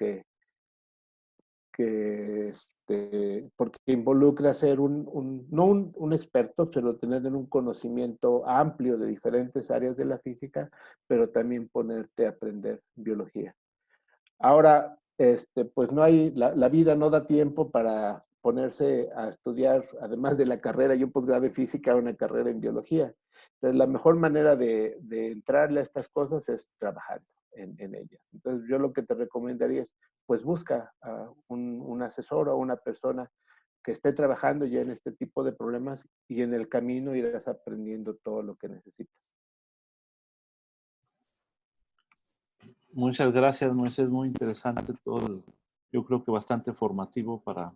porque involucra ser no un experto, pero tener un conocimiento amplio de diferentes áreas de la física, pero también ponerte a aprender biología. Ahora, pues no hay, la vida no da tiempo para ponerse a estudiar, además de la carrera y un posgrado en física, una carrera en biología. Entonces, la mejor manera de entrarle a estas cosas es trabajando en ellas. Entonces, yo lo que te recomendaría es, pues busca a un asesor o una persona que esté trabajando ya en este tipo de problemas y en el camino irás aprendiendo todo lo que necesitas. Muchas gracias, Moisés. Muy interesante todo. Yo creo que bastante formativo para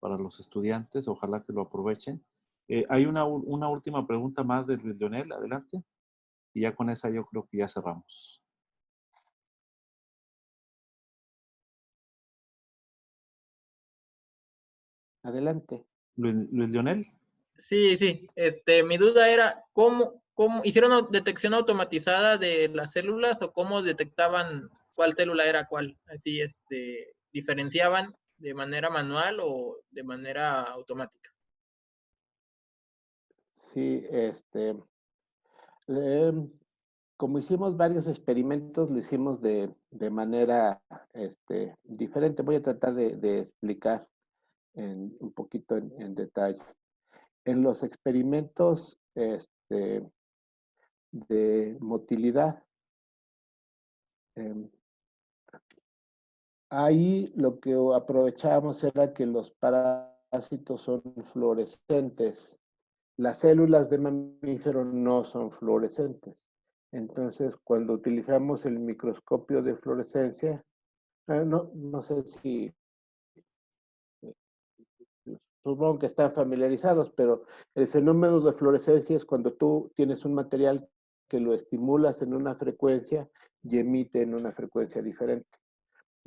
los estudiantes. Ojalá que lo aprovechen. Hay una última pregunta más de Luis Leonel. Adelante. Y ya con esa yo creo que ya cerramos. Adelante. Luis Leonel. Sí, sí. Mi duda era cómo hicieron detección automatizada de las células o cómo detectaban cuál célula era cuál. Así, diferenciaban de manera manual o de manera automática. Sí, como hicimos varios experimentos, lo hicimos de manera diferente. Voy a tratar de explicar un poquito en detalle. En los experimentos de motilidad, ahí lo que aprovechábamos era que los parásitos son fluorescentes. Las células de mamífero no son fluorescentes. Entonces, cuando utilizamos el microscopio de fluorescencia, no sé si, supongo que están familiarizados, pero el fenómeno de fluorescencia es cuando tú tienes un material que lo estimulas en una frecuencia y emite en una frecuencia diferente.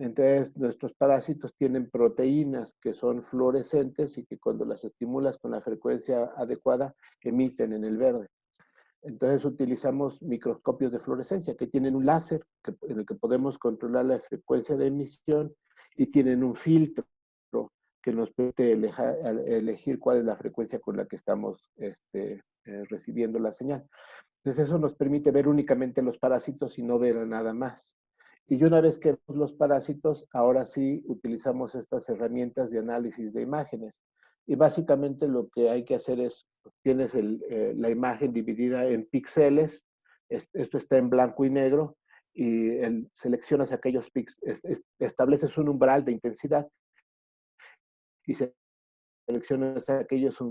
Entonces, nuestros parásitos tienen proteínas que son fluorescentes y que cuando las estimulas con la frecuencia adecuada, emiten en el verde. Entonces utilizamos microscopios de fluorescencia que tienen un láser en el que podemos controlar la frecuencia de emisión y tienen un filtro que nos permite elegir cuál es la frecuencia con la que estamos recibiendo la señal. Entonces eso nos permite ver únicamente los parásitos y no ver a nada más. Y una vez que vemos los parásitos, ahora sí utilizamos estas herramientas de análisis de imágenes. Y básicamente lo que hay que hacer es, tienes la imagen dividida en píxeles, esto está en blanco y negro, y seleccionas aquellos píxeles, estableces un umbral de intensidad y seleccionas aquellos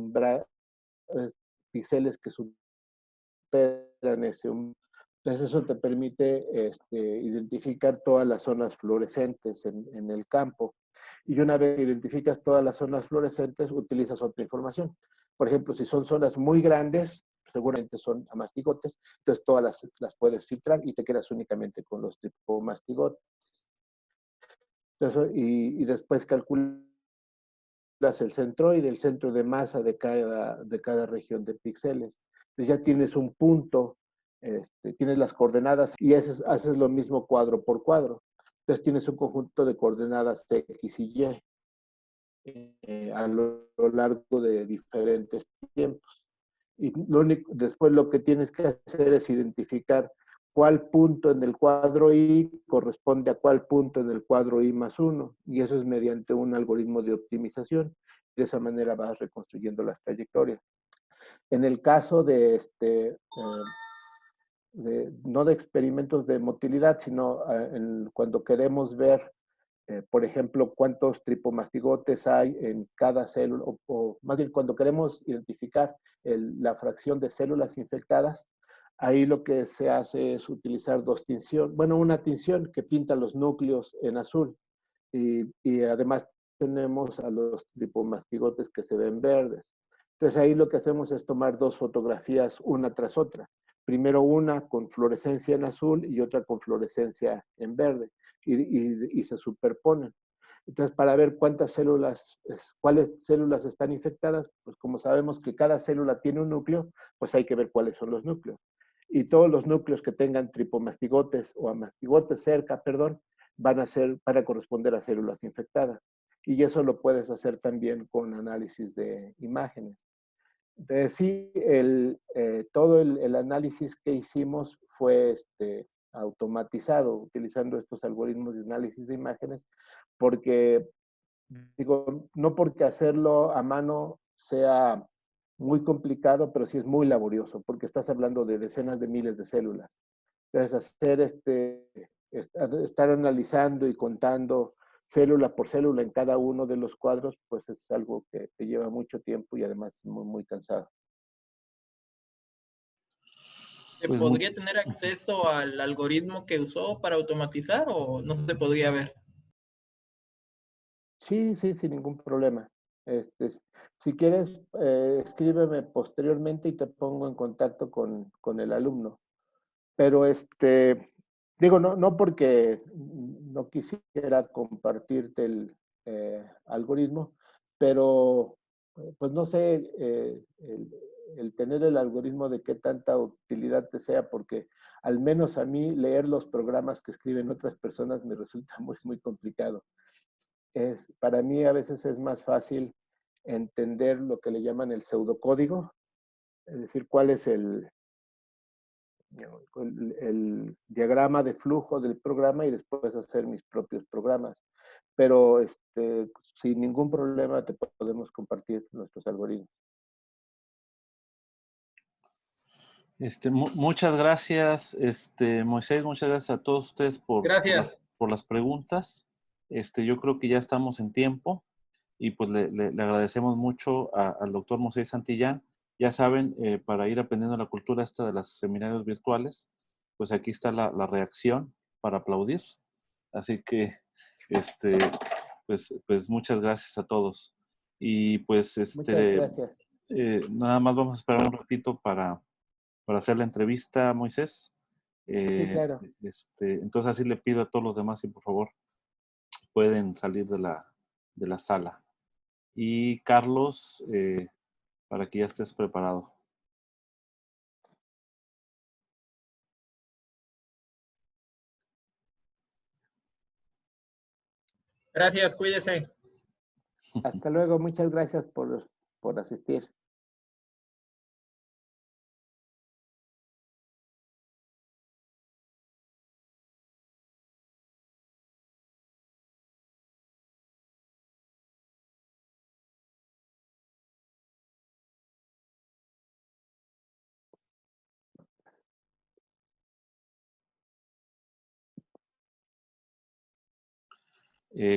píxeles que superan ese umbral. Entonces eso te permite identificar todas las zonas fluorescentes en el campo. Y una vez que identificas todas las zonas fluorescentes, utilizas otra información. Por ejemplo, si son zonas muy grandes, seguramente son amastigotes, entonces todas las puedes filtrar y te quedas únicamente con los tripomastigotes. Entonces, y después calculas el centroide, el centro de masa de cada región de píxeles. Entonces ya tienes un punto, tienes las coordenadas y haces lo mismo cuadro por cuadro. Entonces tienes un conjunto de coordenadas X y Y a lo largo de diferentes tiempos. Y después lo que tienes que hacer es identificar cuál punto en el cuadro I corresponde a cuál punto en el cuadro I más 1. Y eso es mediante un algoritmo de optimización. De esa manera vas reconstruyendo las trayectorias. En el caso no de experimentos de motilidad, sino cuando queremos ver, por ejemplo, cuántos tripomastigotes hay en cada célula, o más bien cuando queremos identificar la fracción de células infectadas, ahí lo que se hace es utilizar una tinción que pinta los núcleos en azul y además tenemos a los tripomastigotes que se ven verdes. Entonces ahí lo que hacemos es tomar dos fotografías una tras otra. Primero una con fluorescencia en azul y otra con fluorescencia en verde, y se superponen. Entonces, para ver cuántas células, cuáles células están infectadas, pues como sabemos que cada célula tiene un núcleo, pues hay que ver cuáles son los núcleos. Y todos los núcleos que tengan tripomastigotes o amastigotes cerca, perdón, van a corresponder a células infectadas. Y eso lo puedes hacer también con análisis de imágenes. Entonces, sí, todo el análisis que hicimos fue automatizado utilizando estos algoritmos de análisis de imágenes, porque, digo, no porque hacerlo a mano sea muy complicado, pero sí es muy laborioso, porque estás hablando de decenas de miles de células. Entonces, estar analizando y contando célula por célula en cada uno de los cuadros, pues es algo que te lleva mucho tiempo y además es muy, muy cansado. ¿Se Pues podría tener acceso al algoritmo que usó para automatizar o no se podría ver? Sí, sí, sin ningún problema. Si quieres, escríbeme posteriormente y te pongo en contacto con el alumno. Pero digo, no porque no quisiera compartirte el algoritmo, pero pues no sé el tener el algoritmo de qué tanta utilidad te sea, porque al menos a mí leer los programas que escriben otras personas me resulta muy, muy complicado. Para mí a veces es más fácil entender lo que le llaman el pseudocódigo, es decir, cuál es el diagrama de flujo del programa y después hacer mis propios programas. Pero sin ningún problema te podemos compartir nuestros algoritmos. Muchas gracias, Moisés, muchas gracias a todos ustedes Gracias. por las preguntas. Yo creo que ya estamos en tiempo y pues le agradecemos mucho al doctor Moisés Santillán. Ya saben, para ir aprendiendo la cultura esta de los seminarios virtuales, pues aquí está la reacción para aplaudir. Así que, pues muchas gracias a todos. Y pues, Muchas gracias. nada más vamos a esperar un ratito para hacer la entrevista, Moisés. Sí, claro. Entonces así le pido a todos los demás si por favor pueden salir de la sala. Y Carlos, para que ya estés preparado. Gracias, cuídese. Hasta luego. Muchas gracias por asistir.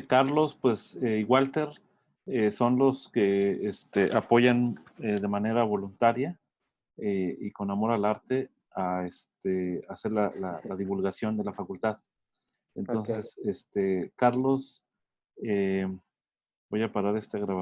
Carlos, pues, y Walter son los que apoyan de manera voluntaria y con amor al arte a hacer la divulgación de la facultad. Ok. Entonces, Carlos, voy a parar esta grabación.